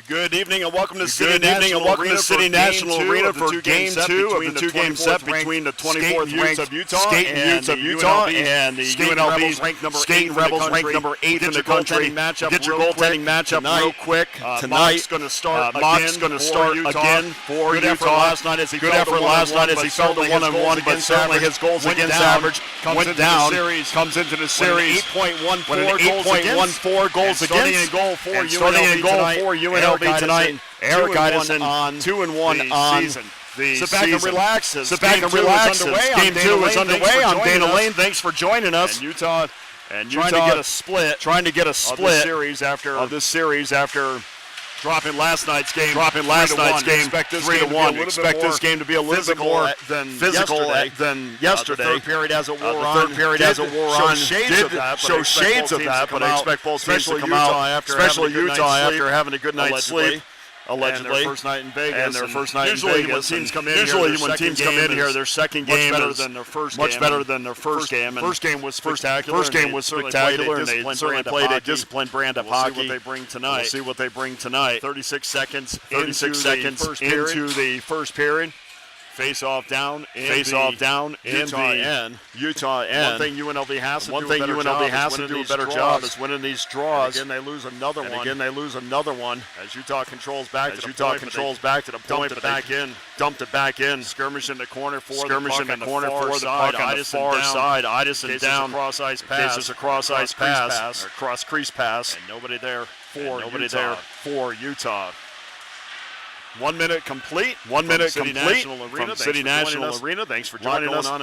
Good evening and welcome to City National Arena for Game 2 of the two-game set between the 24th ranked Skating Utes of Utah and the UNLV Skating Rebels ranked number 8 in the country. Get your goaltending matchup real quick. Tonight, Mock's going to start again for Utah. Good effort last night as he fell to 1-1, but certainly his goals against average went down. Comes into the series with an 8.14 goals against. Starting in goal for UNLV tonight. Eric Idison on 2-1 on season. Sit back and relax. Game 2 is underway. I'm Dana Lane. Thanks for joining us. And Utah trying to get a split of this series after dropping last night's game. 3-1. Expect this game to be a little bit more physical than yesterday. The third period has a war on. Show shades of that, but I expect both teams to come out, especially Utah after having a good night's sleep. Allegedly. And their first night in Vegas. Usually when teams come in here, their second game is much better than their first game. First game was spectacular. And they certainly played a disciplined brand of hockey. We'll see what they bring tonight. 36 seconds into the first period. Face-off down in Utah end. One thing UNLV has to do a better job is winning these draws. And again, they lose another one. As Utah controls back to the point, but dumped it back in. Skirmish in the corner for the puck on the far side. Idison down. Faces a cross-ice pass. Or cross-crease pass. And nobody there for Utah. 1 minute complete. From City National Arena. Thanks for joining us. A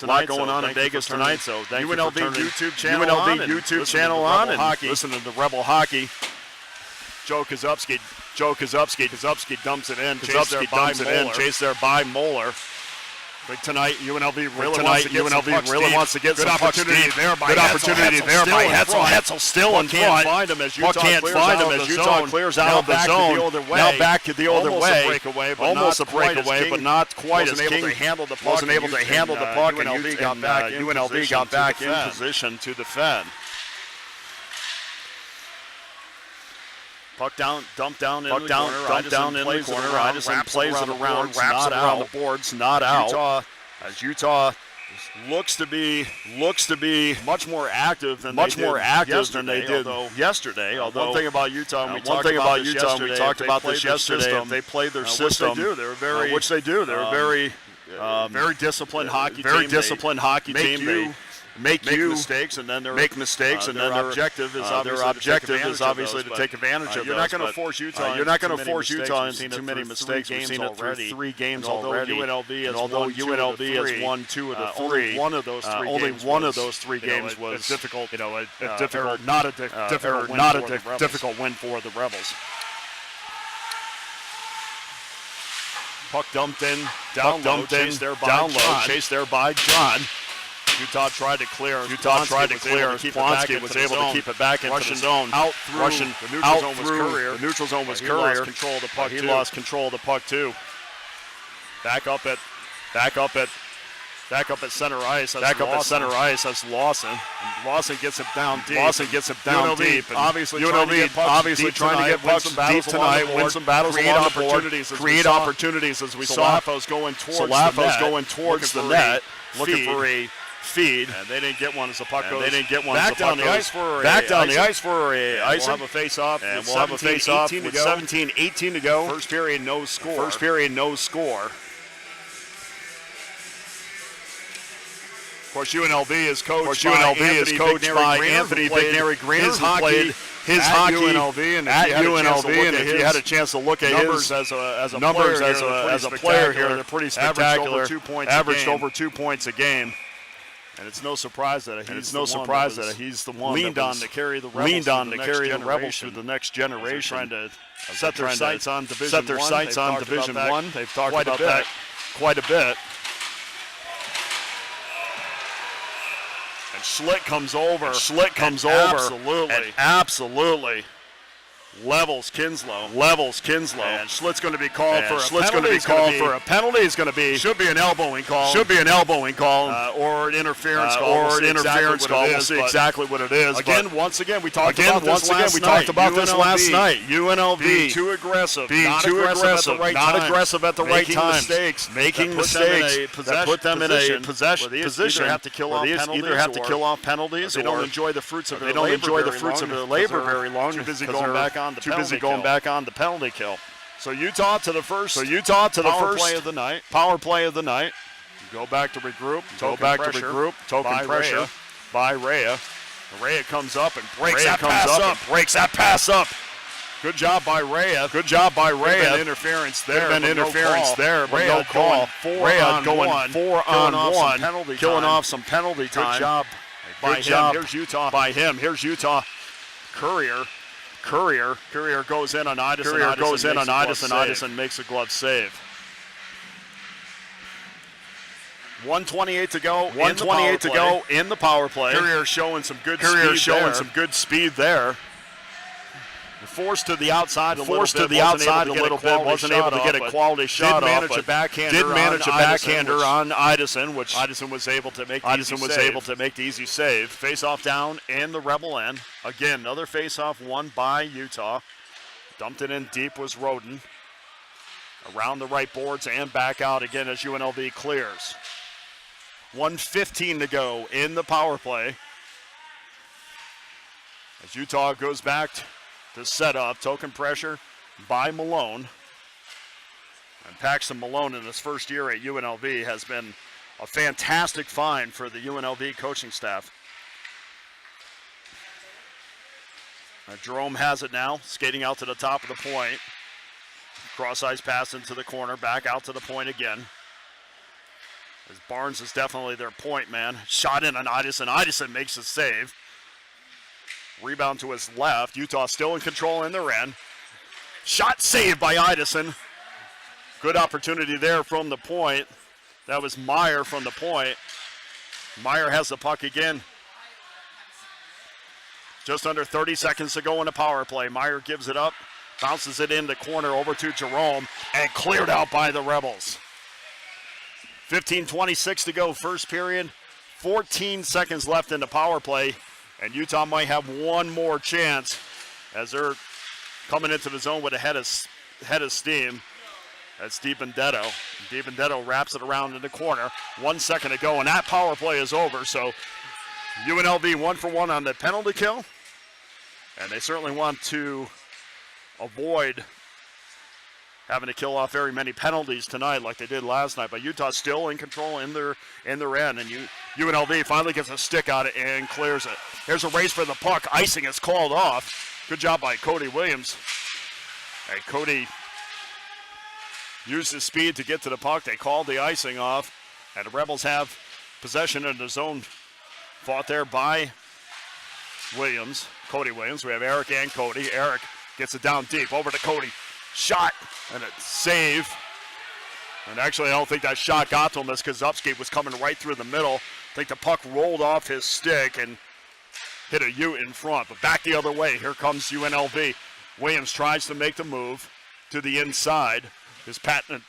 lot going on in Vegas tonight. So thank you for turning UNLV YouTube channel on and listen to the Rebel Hockey. Joe Kozubski dumps it in. Chased there by Moeller. But tonight, UNLV really wants to get some pucks deep. Good opportunity there by Hetzel still in front. Can't find him as Utah clears out of the zone. Now back to the other way. Almost a breakaway, but not quite as King wasn't able to handle the puck, and UNLV got back in position to defend. Puck down, dumped down in the corner. Idison plays it around, wraps it around the boards, not out. Utah looks to be much more active than they did yesterday. Although one thing about Utah, we talked about this yesterday. They played their system, which they do. They're a very disciplined hockey team. Make mistakes, and then their objective is obviously to take advantage of those. You're not going to force Utah into too many mistakes. We've seen it through 3 games already. Although UNLV has won 2 of the 3, only one of those 3 games was difficult. Not a difficult win for the Rebels. Puck dumped in, down low, chased there by John. Utah tried to clear. Splonsky was able to keep it back into the zone. The neutral zone was Courier. He lost control of the puck too. Back up at center ice. That's Lawson. And Lawson gets it down deep. Obviously trying to get pucks deep tonight. Win some battles along the board. Create opportunities as we saw. Salafo's going towards the net, looking for a feed, and they didn't get one as the puck goes. Back down the ice for a icing. We'll have a face-off. And we'll have a face-off with 17-18 to go. First period, no score. Of course, UNLV is coached by Anthony Big-Nary-Greener. His hockey at UNLV, and if you had a chance to look at his numbers as a player here, they're pretty spectacular. Averaged over 2 points a game. And it's no surprise that he's the one leaned on to carry the Rebels through the next generation. Trying to set their sights on Division One. They've talked about that quite a bit. And Schlick comes over. Absolutely Levels Kinslow. And Schlitt's going to be called for a penalty. It's going to be should be an elbowing call. Or an interference call. We'll see exactly what it is. Once again, we talked about this last night. UNLV being too aggressive, not aggressive at the right time, making mistakes that put them in a position either have to kill off penalties, they don't enjoy the fruits of their labor very long. Too busy going back on the penalty kill. So Utah to the first. Power play of the night. Go back to regroup. Token pressure by Rhea. Rhea comes up and breaks that pass up. Good job by Rhea. Interference there. But no call. Rhea going 4-on-1, killing off some penalty time. Good job by him. Here's Utah. Courier goes in on Ides, and Idison makes a glove save. 1:28 to go in the power play. Courier showing some good speed there. Forced to the outside a little bit. Wasn't able to get a quality shot off. Did manage a backhander on Idison, which Idison was able to make the easy save. Face-off down in the Rebel end. Again, another face-off won by Utah. Dumped it in deep was Roden. Around the right boards and back out again as UNLV clears. 1:15 to go in the power play. As Utah goes back to set up, token pressure by Malone. And Paxton Malone in his first year at UNLV has been a fantastic find for the UNLV coaching staff. Jerome has it now, skating out to the top of the point. Cross-ice pass into the corner, back out to the point again. As Barnes is definitely their point man. Shot in on Idison. Idison makes a save. Rebound to his left. Utah still in control in their end. Shot saved by Idison. Good opportunity there from the point. That was Meyer from the point. Meyer has the puck again. Just under 30 seconds to go in the power play. Meyer gives it up. Bounces it in the corner over to Jerome. And cleared out by the Rebels. 15:26 to go first period. 14 seconds left in the power play. And Utah might have one more chance as they're coming into the zone with a head of steam. That's DiBenedetto. DiBenedetto wraps it around in the corner. 1 second to go, and that power play is over. So UNLV 1-for-1 on the penalty kill. And they certainly want to avoid having to kill off very many penalties tonight like they did last night. But Utah's still in control in their end. And UNLV finally gets a stick on it and clears it. Here's a race for the puck. Icing is called off. Good job by Cody Williams. And Cody used his speed to get to the puck. They called the icing off. And the Rebels have possession in the zone. Fought there by Williams. Cody Williams. We have Eric and Cody. Eric gets it down deep. Over to Cody. Shot. And a save. And actually, I don't think that shot got to him as Kazupski was coming right through the middle. I think the puck rolled off his stick and hit a Ute in front. But back the other way. Here comes UNLV. Williams tries to make the move to the inside. His Patton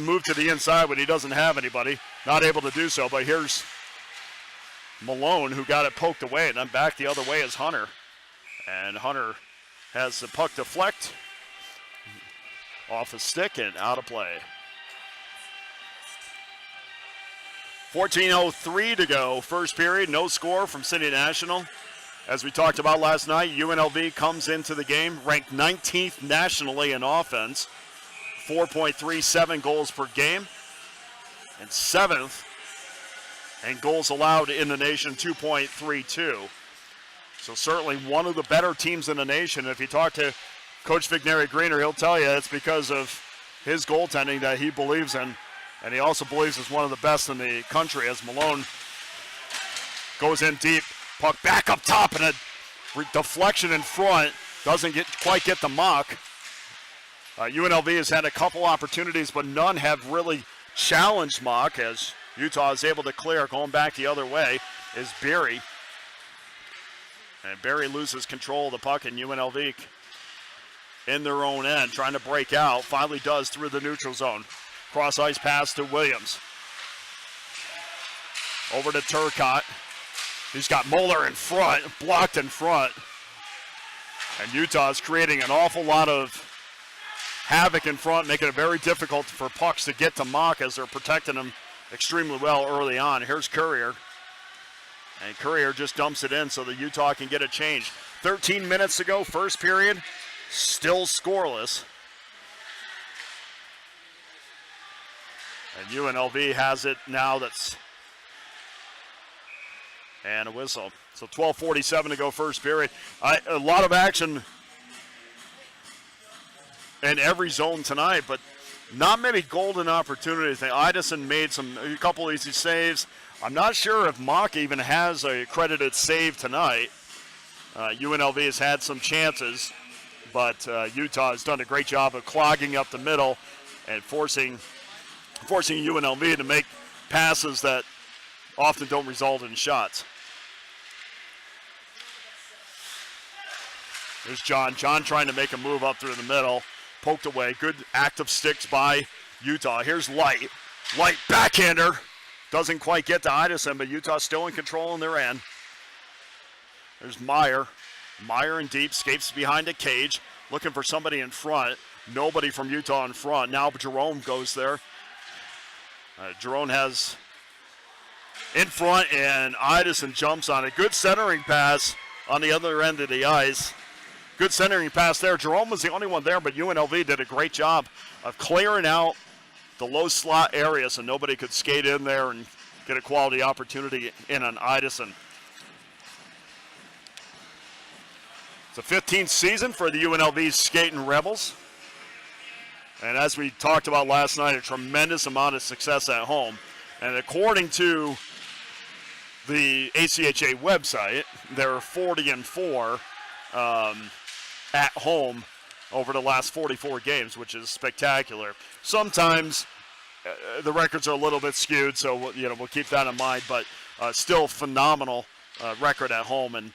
moved to the inside when he doesn't have anybody. Not able to do so. But here's Malone who got it poked away. And then back the other way is Hunter. And Hunter has the puck deflect off his stick and out of play. 14:03 to go, first period, no score from City National. As we talked about last night, UNLV comes into the game ranked 19th nationally in offense, 4.37 goals per game, and 7th in goals allowed in the nation, 2.32. So certainly one of the better teams in the nation. If you talk to Coach Vigneri Greener, he'll tell you it's because of his goaltending that he believes in. And he also believes it's one of the best in the country as Malone goes in deep. Puck back up top and a deflection in front. Doesn't quite get the muck. UNLV has had a couple opportunities, but none have really challenged Mock as Utah is able to clear. Going back the other way is Berry. And Berry loses control of the puck, and UNLV in their own end, trying to break out. Finally does through the neutral zone. Cross ice pass to Williams. Over to Turcotte. He's got Moeller in front, blocked in front. And Utah's creating an awful lot of havoc in front, making it very difficult for pucks to get to Mock as they're protecting him extremely well early on. Here's Courier. And Courier just dumps it in so that Utah can get a change. 13 minutes to go, first period, still scoreless. And UNLV has it now. And a whistle. So 12:47 to go first period. A lot of action in every zone tonight, but not many golden opportunities. Idison made a couple easy saves. I'm not sure if Mock even has a credited save tonight. UNLV has had some chances, but Utah has done a great job of clogging up the middle and forcing UNLV to make passes that often don't result in shots. There's John. John trying to make a move up through the middle. Poked away. Good active sticks by Utah. Here's Light. Light backhander. Doesn't quite get to Idison, but Utah's still in control in their end. There's Meyer. Meyer in deep. Escapes behind a cage. Looking for somebody in front. Nobody from Utah in front. Now Jerome goes there. Jerome has in front, and Idison jumps on it. Good centering pass on the other end of the ice. Good centering pass there. Jerome was the only one there, but UNLV did a great job of clearing out the low slot area so nobody could skate in there and get a quality opportunity in on Idison. It's the 15th season for the UNLV Skating Rebels. And as we talked about last night, a tremendous amount of success at home. And according to the ACHA website, they're 40-4 at home over the last 44 games, which is spectacular. Sometimes the records are a little bit skewed, so we'll keep that in mind. But still phenomenal record at home, and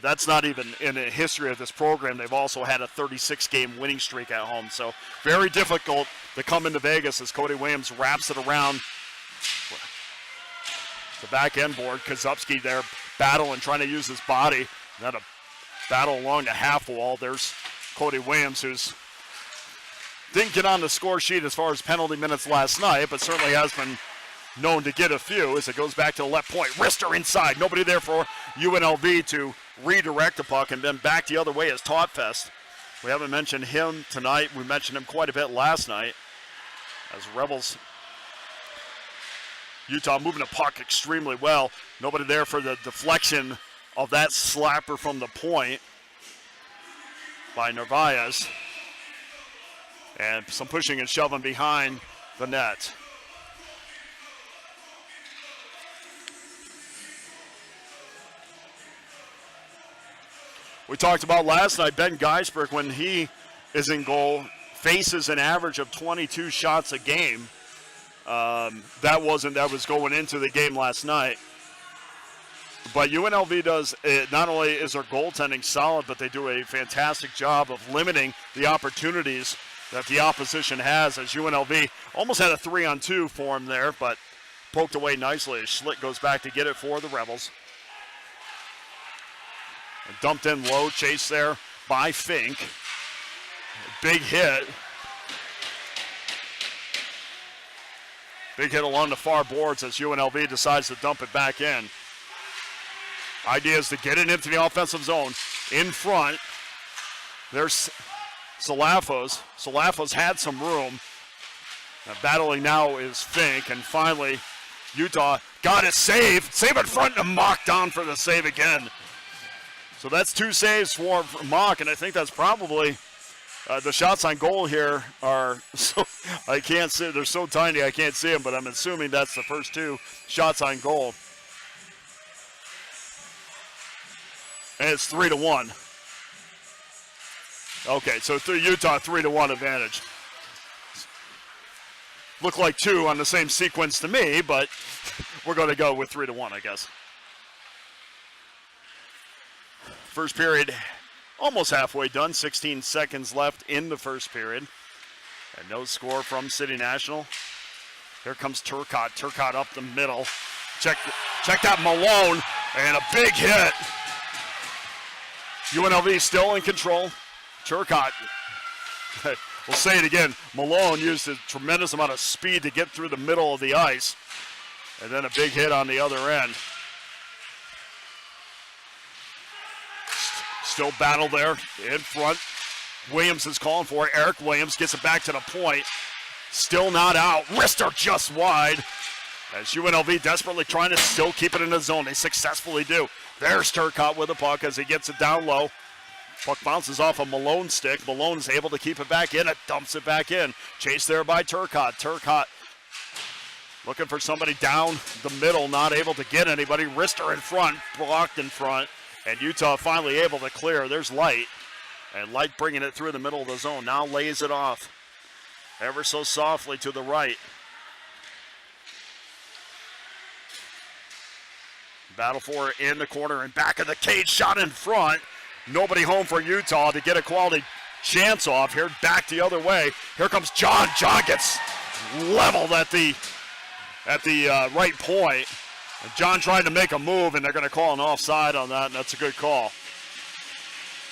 that's not even in the history of this program. They've also had a 36-game winning streak at home, so very difficult to come into Vegas as Cody Williams wraps it around the back end board. Kozubski there battling, trying to use his body. Then a battle along the half wall. There's Cody Williams, who's didn't get on the score sheet as far as penalty minutes last night, but certainly has been known to get a few as it goes back to the left point. Wrister inside. Nobody there for UNLV to redirect the puck, and then back the other way is Tautfest. We haven't mentioned him tonight. We mentioned him quite a bit last night as Rebels. Utah moving the puck extremely well. Nobody there for the deflection of that slapper from the point by Narvaez. And some pushing and shoving behind the net. We talked about last night, Ben Geisberg, when he is in goal, faces an average of 22 shots a game. That was going into the game last night. But UNLV does, not only is their goaltending solid, but they do a fantastic job of limiting the opportunities that the opposition has, as UNLV almost had a 3-on-2 for him there, but poked away nicely as Schlitt goes back to get it for the Rebels. And dumped in low, chase there by Fink. Big hit. Big hit along the far boards as UNLV decides to dump it back in. Idea is to get it into the offensive zone. In front, there's Salafos. Salafos had some room. Battling now is Fink, and finally Utah got a save. Save in front and Mock down for the save again. So that's 2 saves for Mock, and I think that's probably the shots on goal here are so I can't see. They're so tiny I can't see them, but I'm assuming that's the first 2 shots on goal. And it's 3-1. Okay, so Utah 3-1 advantage. Look like 2 on the same sequence to me, but we're going to go with 3-1, I guess. First period almost halfway done. 16 seconds left in the first period. And no score from City National. Here comes Turcotte. Turcotte up the middle. Check that Malone, and a big hit. UNLV still in control. Turcotte, we'll say it again, Malone used a tremendous amount of speed to get through the middle of the ice. And then a big hit on the other end. Still battle there in front. Williams is calling for it. Eric Williams gets it back to the point. Still not out. Wrister just wide. As UNLV desperately trying to still keep it in the zone. They successfully do. There's Turcotte with the puck as he gets it down low. Puck bounces off a Malone stick. Malone is able to keep it back in. It dumps it back in. Chased there by Turcotte. Turcotte looking for somebody down the middle. Not able to get anybody. Wrister in front. Blocked in front. And Utah finally able to clear. There's Light. And Light bringing it through the middle of the zone. Now lays it off. Ever so softly to the right. Battle for it in the corner and back of the cage. Shot in front. Nobody home for Utah to get a quality chance off here. Back the other way. Here comes John. John gets leveled at the right point. And John tried to make a move, and they're going to call an offside on that, and that's a good call.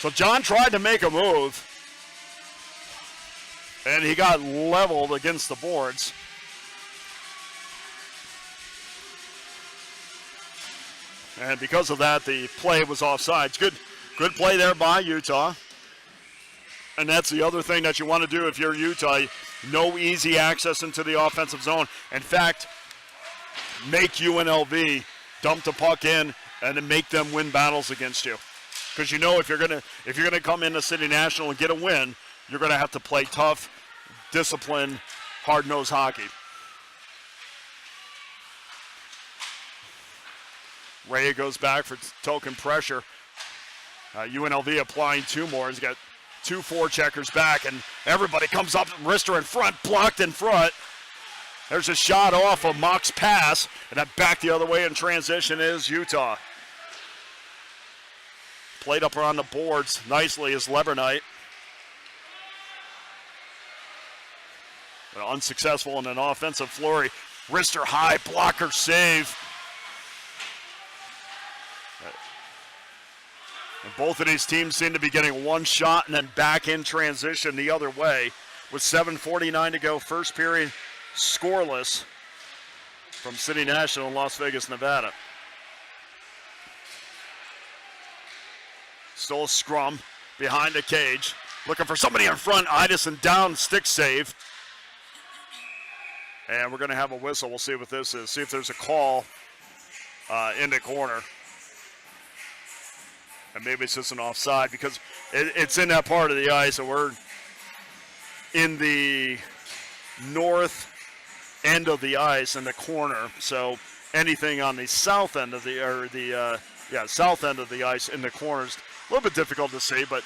So John tried to make a move, and he got leveled against the boards. And because of that, the play was offsides. Good play there by Utah. And that's the other thing that you want to do if you're Utah. No easy access into the offensive zone. In fact, make UNLV dump the puck in and then make them win battles against you. Because you know if you're gonna come into City National and get a win, you're gonna have to play tough, disciplined, hard-nosed hockey. Ray goes back for token pressure. UNLV applying two more. He's got 2 4-checkers back, and everybody comes up. Wrister in front, blocked in front. There's a shot off of Mock's pass, and then back the other way in transition is Utah. Played up around the boards nicely is Lebernight. But unsuccessful in an offensive flurry. Wrister high, blocker save. And both of these teams seem to be getting one shot and then back in transition the other way. With 7:49 to go, first period scoreless from City National in Las Vegas, Nevada. Still a scrum behind the cage. Looking for somebody in front. Idison down, stick save. And we're going to have a whistle. We'll see what this is. See if there's a call in the corner. And maybe it's just an offside because it's in that part of the ice, and we're in the north end of the ice in the corner. So anything on the south end of south end of the ice in the corners, a little bit difficult to see, but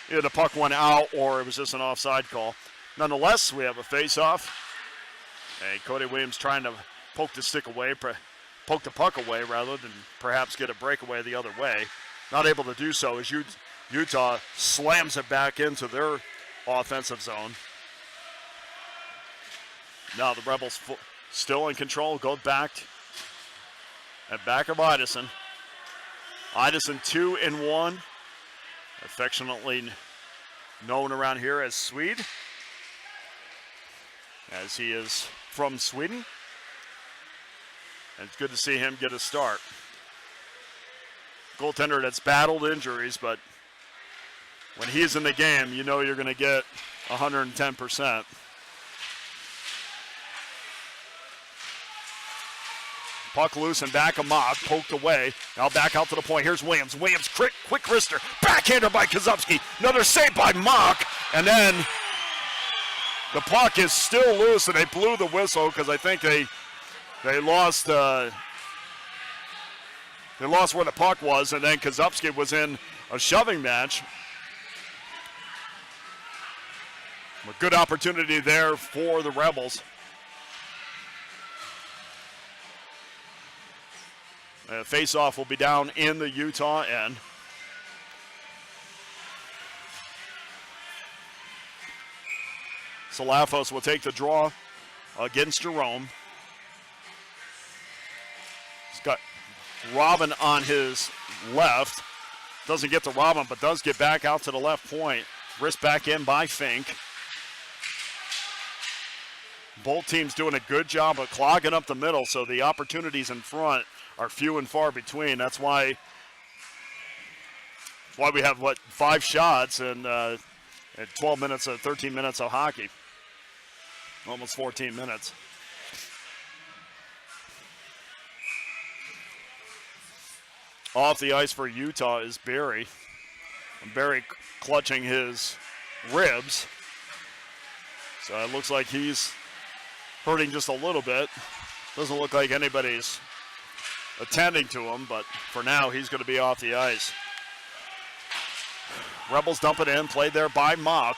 either the puck went out or it was just an offside call. Nonetheless, we have a face-off. And Cody Williams trying to poke the puck away rather than perhaps get a breakaway the other way. Not able to do so as Utah slams it back into their offensive zone. Now the Rebels still in control, go back at back of Idison. Idison 2-1, affectionately known around here as Swede, as he is from Sweden. And it's good to see him get a start. Goaltender that's battled injuries, but when he's in the game, you know you're going to get 110%. Puck loose and back of Mock, poked away. Now back out to the point. Here's Williams. Williams, quick wrister. Backhander by Kozubski. Another save by Mock. And then the puck is still loose, and they blew the whistle because I think they lost they lost where the puck was, and then Kozubski was in a shoving match. A good opportunity there for the Rebels. Face-off will be down in the Utah end. Salafos will take the draw against Jerome. He's got Robin on his left. Doesn't get to Robin, but does get back out to the left point. Wrist back in by Fink. Both teams doing a good job of clogging up the middle, so the opportunities in front are few and far between. That's why we have, 5 shots and 12 minutes, 13 minutes of hockey. Almost 14 minutes. Off the ice for Utah is Barry. And Barry clutching his ribs. So it looks like he's hurting just a little bit. Doesn't look like anybody's attending to him, but for now he's going to be off the ice. Rebels dump it in, played there by Mock.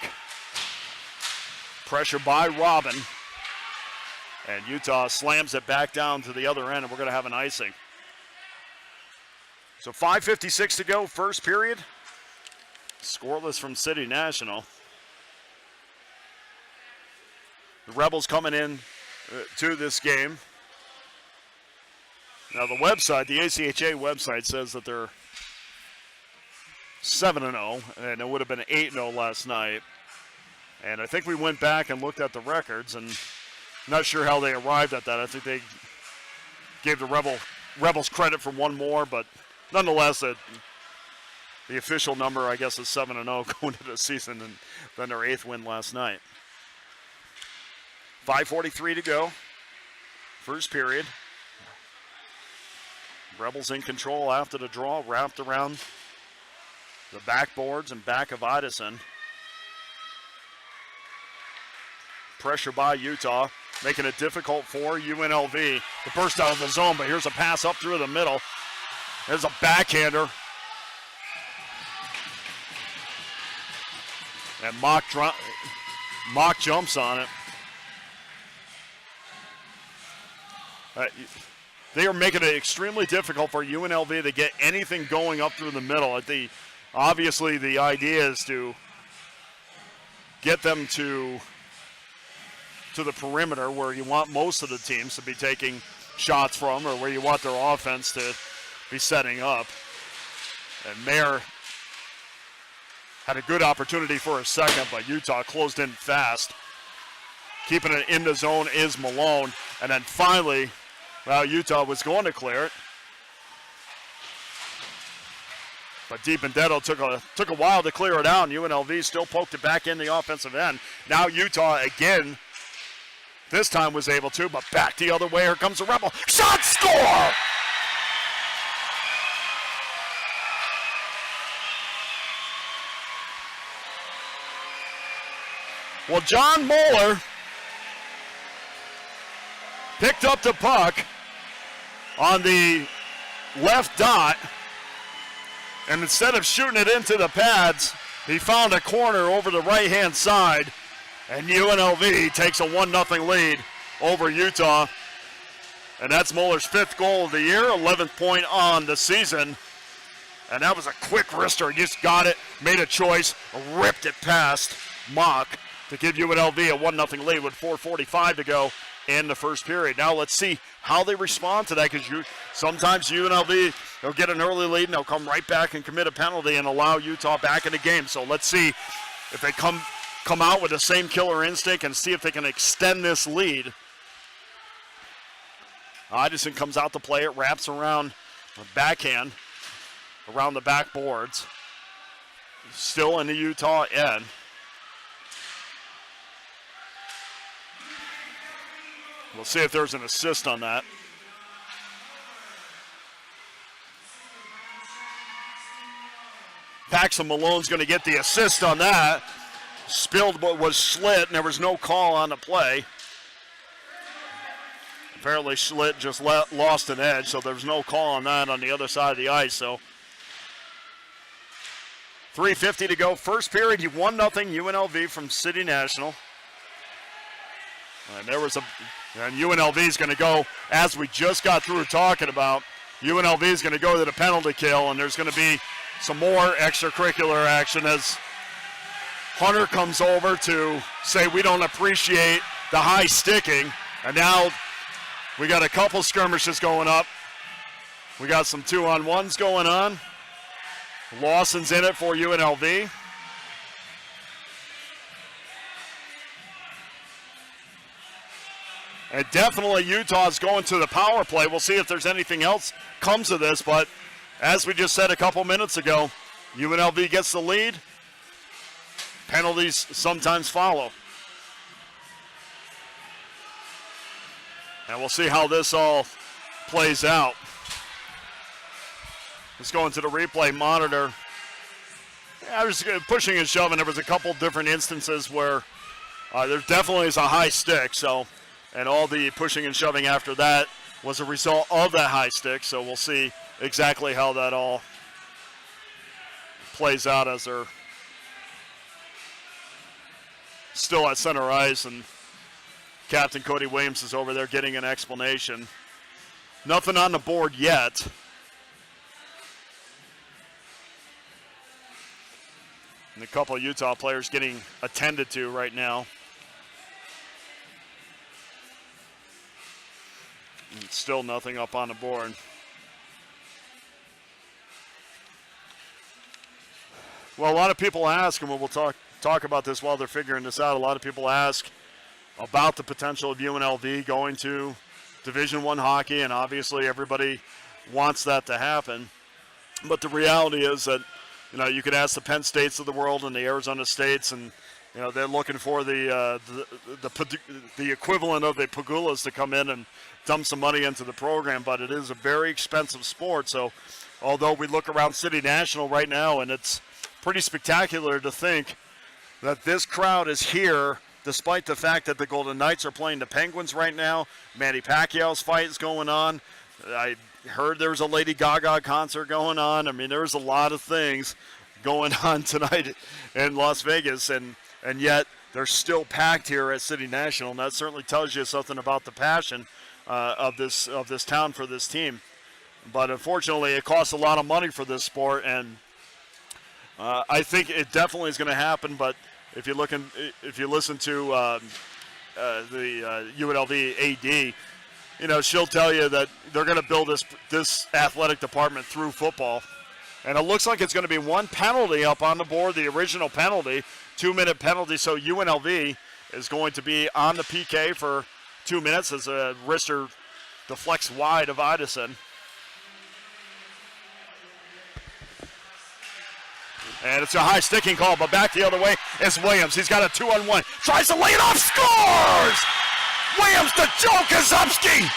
Pressure by Robin. And Utah slams it back down to the other end, and we're going to have an icing. So 5:56 to go, first period. Scoreless from City National. The Rebels coming in to this game. Now the website, the ACHA website, says that they're 7-0, and it would have been 8-0 last night. And I think we went back and looked at the records, and not sure how they arrived at that. I think they gave the Rebels credit for one more, but nonetheless, the official number, I guess, is 7-0 going into the season, and then their 8th win last night. 5:43 to go, first period. Rebels in control after the draw, wrapped around the backboards and back of Idison. Pressure by Utah, making it difficult for UNLV to burst out of the zone, but here's a pass up through the middle. There's a backhander. And Mock jumps on it. They are making it extremely difficult for UNLV to get anything going up through the middle. Obviously, the idea is to get them to the perimeter where you want most of the teams to be taking shots from, or where you want their offense to be setting up. And Mayer had a good opportunity for a second, but Utah closed in fast. Keeping it in the zone is Malone. And then finally, Utah was going to clear it. But DiBenedetto took a while to clear it out, and UNLV still poked it back in the offensive end. Now Utah again, this time was able to, but back the other way. Here comes the Rebel. Shot, score! Well, John Moeller picked up the puck on the left dot, and instead of shooting it into the pads, he found a corner over the right-hand side, and UNLV takes a 1-0 lead over Utah. And that's Moeller's 5th goal of the year, 11th point on the season. And that was a quick wrister. He just got it, made a choice, ripped it past Mock to give UNLV a 1-0 lead with 4:45 to go in the first period. Now let's see how they respond to that, because sometimes UNLV, they'll get an early lead and they'll come right back and commit a penalty and allow Utah back in the game. So let's see if they come out with the same killer instinct and see if they can extend this lead. Idison comes out to play it, wraps around the backhand, around the backboards. Still in the Utah end. We'll see if there's an assist on that. Paxton Malone's going to get the assist on that. Spilled but was slit, and there was no call on the play. Apparently Schlitt just lost an edge, so there's no call on that on the other side of the ice. So 3:50 to go. First period, 1-0 UNLV from City National. And UNLV is going to go, as we just got through talking about, UNLV is going to go to the penalty kill, and there's going to be some more extracurricular action as Hunter comes over to say we don't appreciate the high sticking. And now we got a couple skirmishes going up. We got some 2-on-1s going on. Lawson's in it for UNLV. And definitely Utah's going to the power play. We'll see if there's anything else comes of this, but as we just said a couple minutes ago, UNLV gets the lead. Penalties sometimes follow. And we'll see how this all plays out. Let's go into the replay monitor. I was pushing and shoving. There was a couple different instances where there definitely is a high stick, so, and all the pushing and shoving after that was a result of that high stick, so we'll see exactly how that all plays out as they're still at center ice, and Captain Cody Williams is over there getting an explanation. Nothing on the board yet. And a couple of Utah players getting attended to right now. And still nothing up on the board. Well, a lot of people ask, and we'll talk about this while they're figuring this out. A lot of people ask about the potential of UNLV going to Division I hockey, and obviously everybody wants that to happen. But the reality is that, you know, you could ask the Penn States of the world and the Arizona States, and you know they're looking for the equivalent of the Pagulas to come in and dump some money into the program. But it is a very expensive sport. So, although we look around City National right now, and it's pretty spectacular to think that this crowd is here, despite the fact that the Golden Knights are playing the Penguins right now. Manny Pacquiao's fight is going on. I heard there was a Lady Gaga concert going on. I mean, there's a lot of things going on tonight in Las Vegas, and yet they're still packed here at City National, and that certainly tells you something about the passion of this town for this team. But unfortunately, it costs a lot of money for this sport, and I think it definitely is going to happen. But if you listen to the UNLV AD, you know, she'll tell you that they're going to build this athletic department through football. And it looks like it's going to be one penalty up on the board, the original penalty, 2-minute penalty. So UNLV is going to be on the PK for 2 minutes as a wrister deflects wide of Idison. And it's a high sticking call, but back the other way is Williams. He's got a 2-on-1. Tries to lay it off, scores! Williams to Joe Kozubski,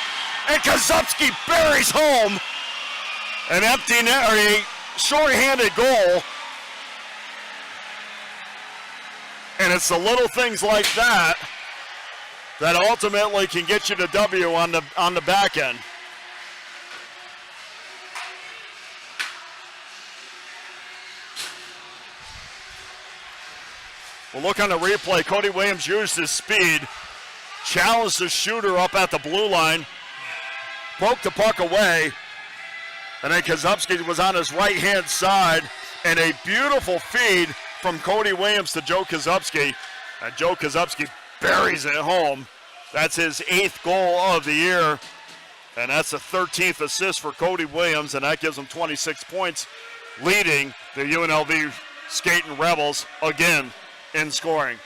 and Kozubski buries home an empty net, or a short-handed goal. And it's the little things like that that ultimately can get you the W on the back end. Well, look on the replay. Cody Williams used his speed, challenged the shooter up at the blue line, poked the puck away, and then Kozubski was on his right-hand side, and a beautiful feed from Cody Williams to Joe Kozubski, and Joe Kozubski buries it home. That's his 8th goal of the year, and that's the 13th assist for Cody Williams, and that gives him 26 points, leading the UNLV Skating Rebels again in scoring.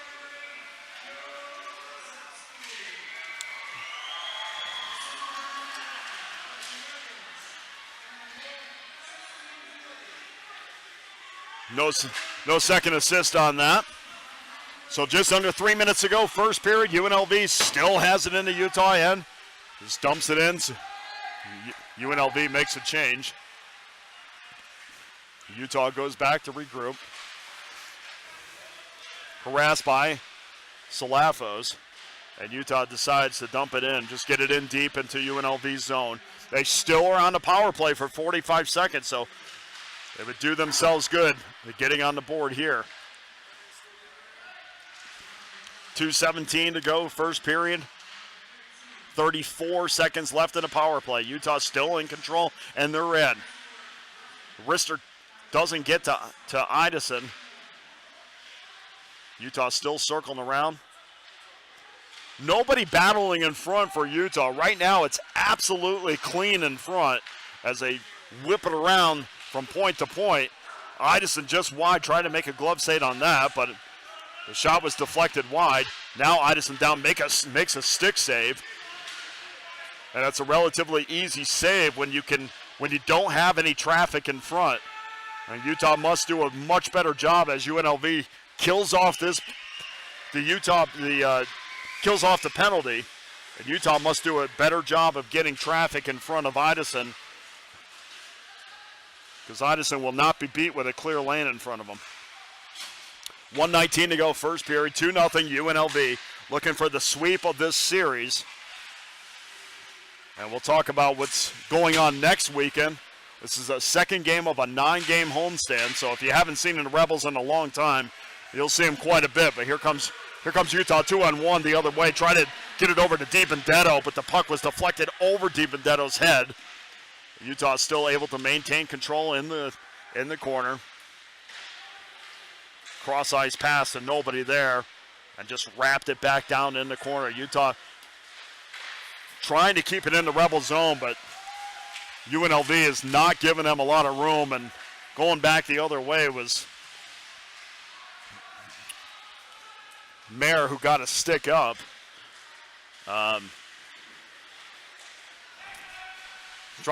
No second assist on that. So just under 3 minutes ago, first period, UNLV still has it in the Utah end. Just dumps it in. So UNLV makes a change. Utah goes back to regroup. Harassed by Salafos. And Utah decides to dump it in, just get it in deep into UNLV's zone. They still are on the power play for 45 seconds, so they would do themselves good getting on the board here. 2:17 to go, first period. 34 seconds left in the power play. Utah still in control, and they're in. Rister doesn't get to Idison. Utah still circling around. Nobody battling in front for Utah. Right now it's absolutely clean in front as they whip it around from point to point. Idison just wide, trying to make a glove save on that, but the shot was deflected wide. Now Idison down makes a stick save. And that's a relatively easy save when you don't have any traffic in front. And Utah must do a much better job as UNLV kills off kills off the penalty. And Utah must do a better job of getting traffic in front of Idison, because Idison will not be beat with a clear lane in front of them. 1:19 to go, first period, 2-0 UNLV, looking for the sweep of this series. And we'll talk about what's going on next weekend. This is a second game of a 9-game homestand, so if you haven't seen the Rebels in a long time, you'll see them quite a bit. But here comes Utah 2-on-1 the other way. Try to get it over to DiBenedetto, but the puck was deflected over DiBenedetto's head. Utah is still able to maintain control in the corner. Cross-ice pass to nobody there, and just wrapped it back down in the corner. Utah trying to keep it in the Rebel zone, but UNLV is not giving them a lot of room, and going back the other way was Mayer, who got a stick up. Trying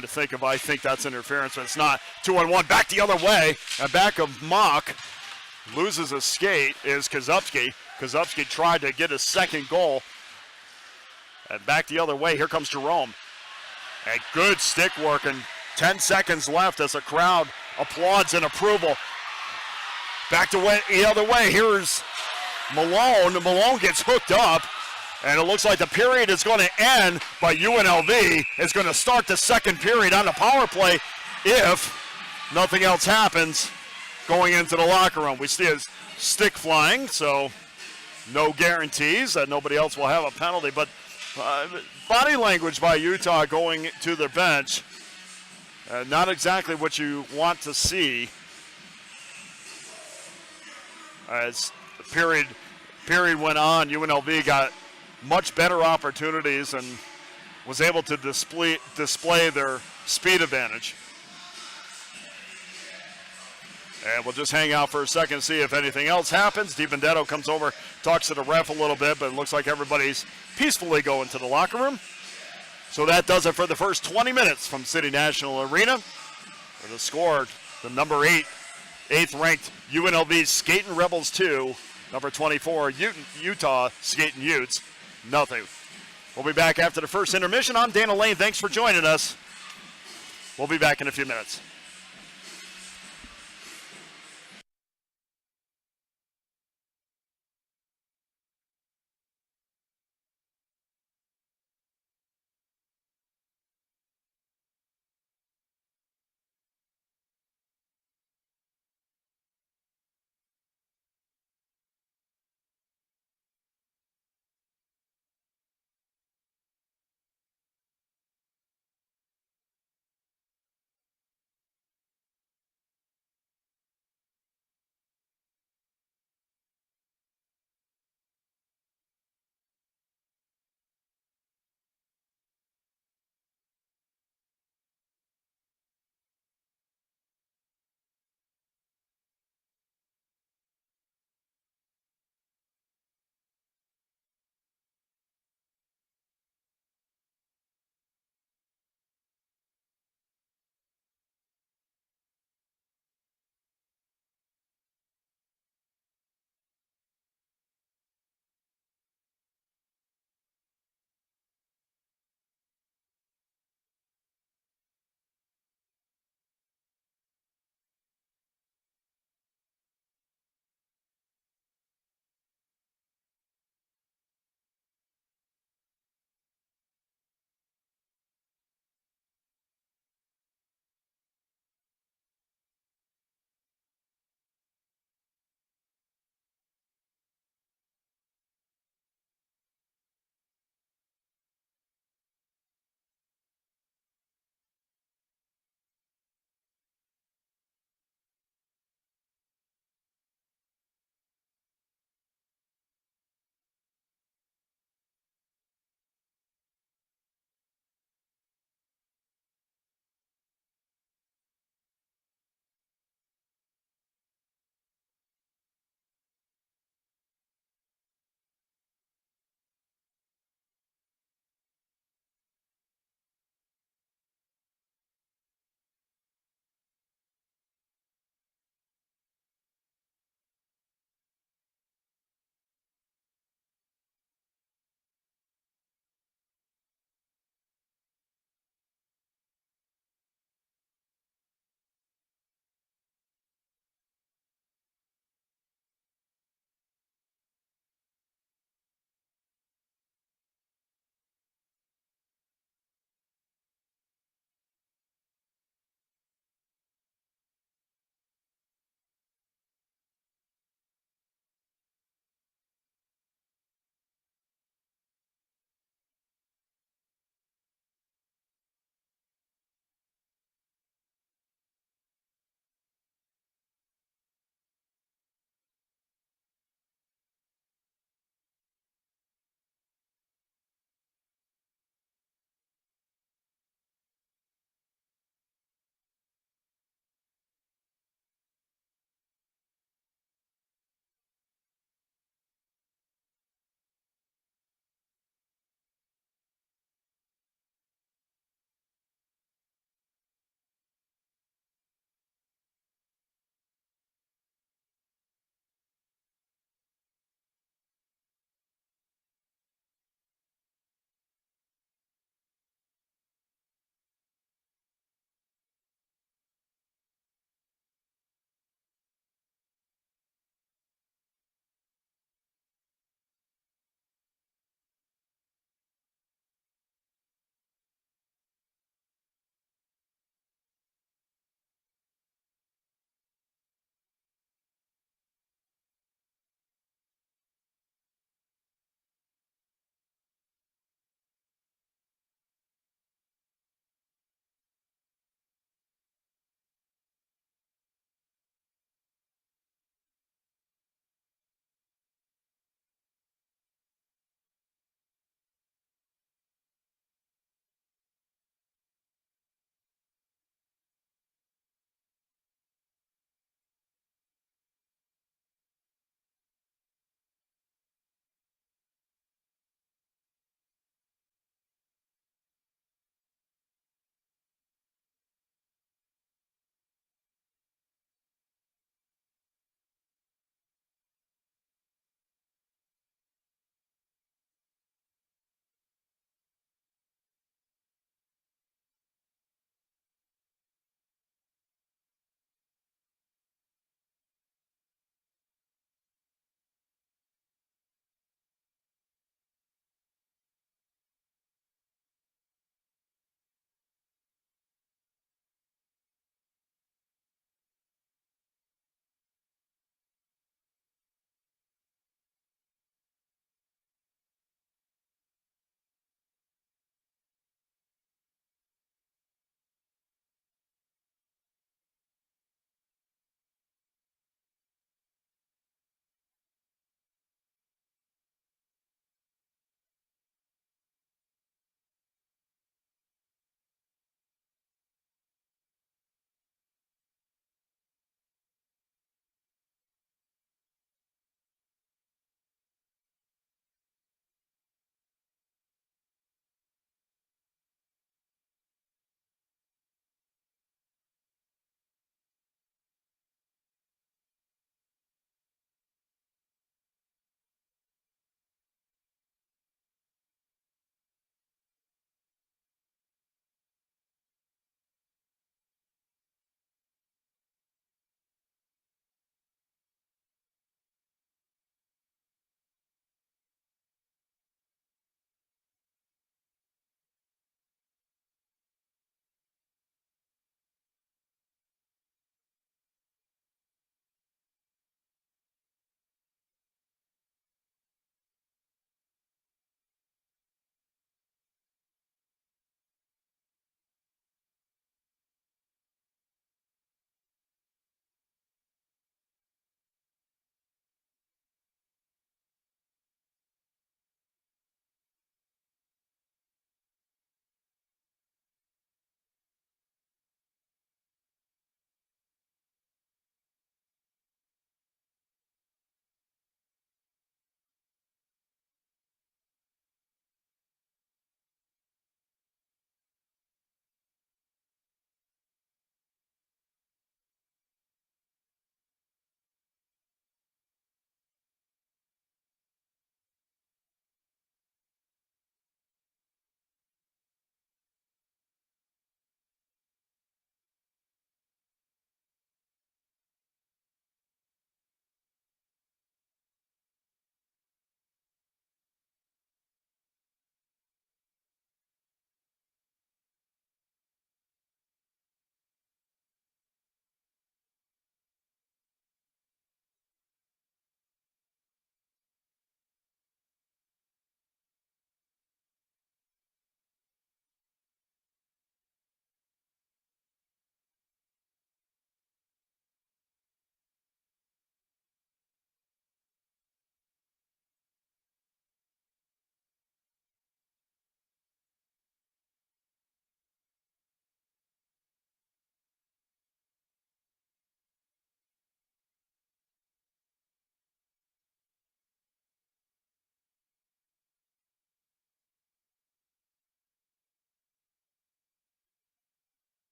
to think if I think that's interference, but it's not. 2-on-1, back the other way, and back of Mock. Loses a skate is Kozubski. Kozubski tried to get his second goal. And back the other way, here comes Jerome. And good stick work, and 10 seconds left as the crowd applauds in approval. Back the other way, here's Malone. Malone gets hooked up, and it looks like the period is going to end, but UNLV is going to start the second period on the power play if nothing else happens going into the locker room. We see his stick flying, so no guarantees that nobody else will have a penalty, but body language by Utah going to the bench, not exactly what you want to see. As the period went on, UNLV got much better opportunities and was able to display their speed advantage. And we'll just hang out for a second and see if anything else happens. DiBenedetto comes over, talks to the ref a little bit, but it looks like everybody's peacefully going to the locker room. So that does it for the first 20 minutes from City National Arena. With the score, the number 8th ranked UNLV Skating Rebels 2, number 24 Utah Skating Utes, nothing. We'll be back after the first intermission. I'm Dana Lane. Thanks for joining us. We'll be back in a few minutes.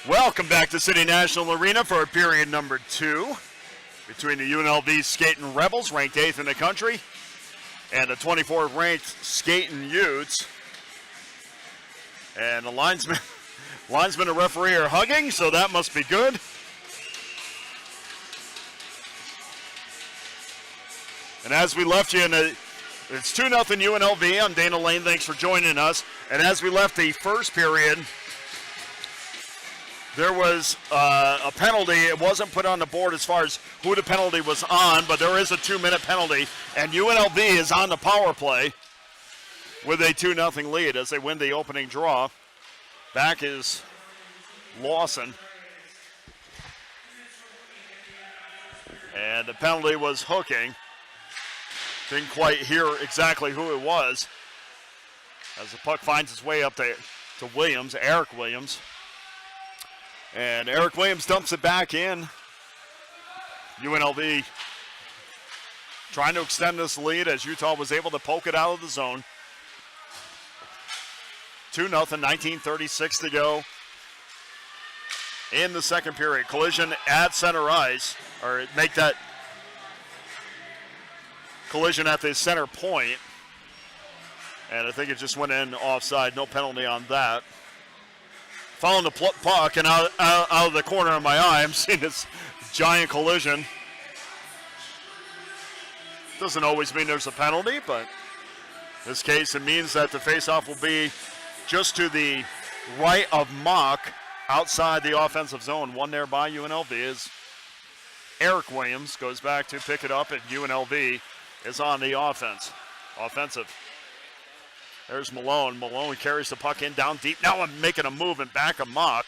Welcome back to City National Arena for period number 2 between the UNLV Skating Rebels, ranked 8th in the country, and the 24th ranked Skating Utes. And the linesman and referee are hugging, so that must be good. And as we left you it's 2-0 UNLV. I'm Dana Lane. Thanks for joining us. And as we left the first period, there was a penalty. It wasn't put on the board as far as who the penalty was on, but there is a 2-minute penalty, and UNLV is on the power play with a 2-0 lead as they win the opening draw. Back is Lawson. And the penalty was hooking. Didn't quite hear exactly who it was as the puck finds its way up to Williams, Eric Williams. And Eric Williams dumps it back in. UNLV trying to extend this lead as Utah was able to poke it out of the zone. 2-0, 19:36 to go in the second period. Collision at center ice, or make that collision at the center point. And I think it just went in offside. No penalty on that. Following the puck, and out of the corner of my eye, I'm seeing this giant collision. Doesn't always mean there's a penalty, but in this case, it means that the faceoff will be just to the right of Mock, outside the offensive zone. One there by UNLV is Eric Williams. Goes back to pick it up, and UNLV is on the offensive. There's Malone. Malone carries the puck in down deep. Now I'm making a move in back of Mock,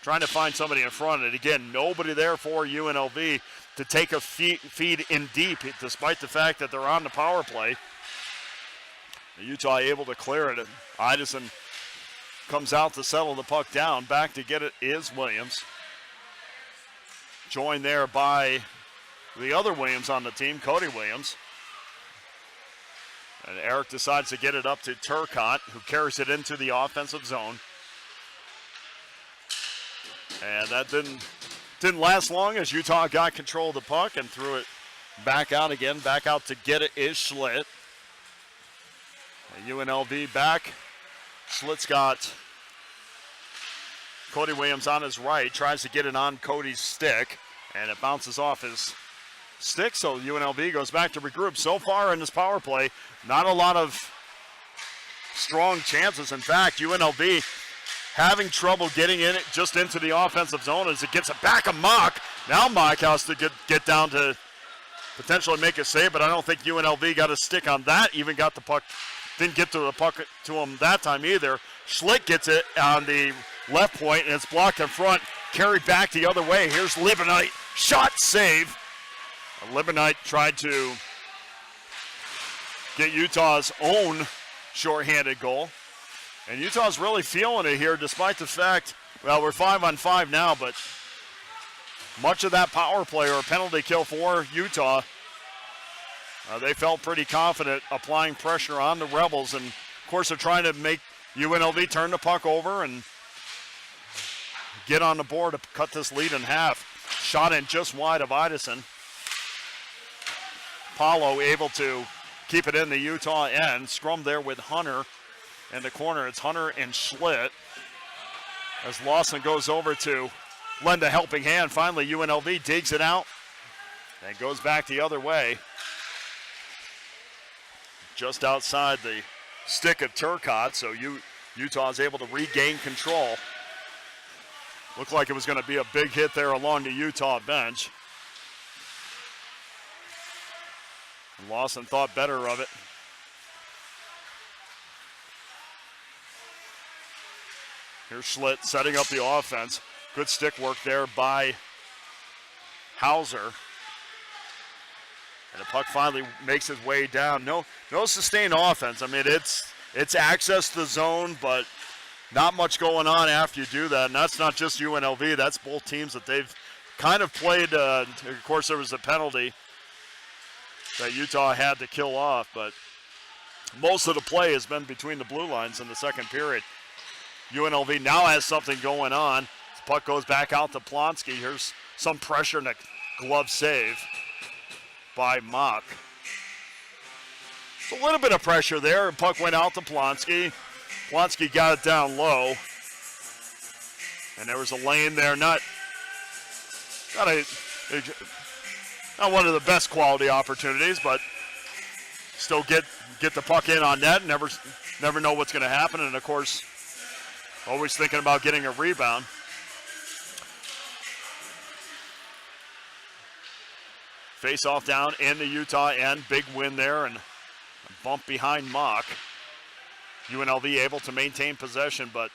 trying to find somebody in front. And again, nobody there for UNLV to take a feed in deep, despite the fact that they're on the power play. Utah able to clear it. And Idison comes out to settle the puck down. Back to get it is Williams. Joined there by the other Williams on the team, Cody Williams. And Eric decides to get it up to Turcotte, who carries it into the offensive zone. And that didn't last long as Utah got control of the puck and threw it back out again. Back out to get it is Schlitt. And UNLV back. Schlitt's got Cody Williams on his right, tries to get it on Cody's stick, and it bounces off his stick, so UNLV goes back to regroup. So far in this power play, not a lot of strong chances. In fact, UNLV having trouble getting in it just into the offensive zone as it gets it back of Mock. Now Mock has to get down to potentially make a save, but I don't think UNLV got a stick on that. Even got the puck, didn't get to the puck to him that time either. Schlitt gets it on the left point, and it's blocked in front. Carried back the other way. Here's Libanite. Shot, save. Libanite tried to get Utah's own shorthanded goal. And Utah's really feeling it here, despite the fact, well, we're 5-on-5 now, but much of that power play or penalty kill for Utah, they felt pretty confident applying pressure on the Rebels. And, of course, they're trying to make UNLV turn the puck over and get on the board to cut this lead in half. Shot in just wide of Idison. Paulo able to keep it in the Utah end. Scrum there with Hunter in the corner. It's Hunter and Schlitt as Lawson goes over to lend a helping hand. Finally, UNLV digs it out and goes back the other way. Just outside the stick of Turcotte, so Utah is able to regain control. Looked like it was going to be a big hit there along the Utah bench. Lawson thought better of it. Here's Schlitt setting up the offense. Good stick work there by Hauser. And the puck finally makes its way down. No sustained offense. I mean, it's access to the zone, but not much going on after you do that. And that's not just UNLV. That's both teams that they've kind of played. Of course, there was a penalty that Utah had to kill off, but most of the play has been between the blue lines in the second period. UNLV now has something going on. puck goes back out to Plonsky. Here's some pressure and a glove save by Mock. A little bit of pressure there. Puck went out to Plonsky. Plonsky got it down low. And there was a lane there. Not one of the best quality opportunities, but still get the puck in on net. Never know what's going to happen. And, of course, always thinking about getting a rebound. Face off down into Utah end. Big win there and a bump behind Mock. UNLV able to maintain possession, but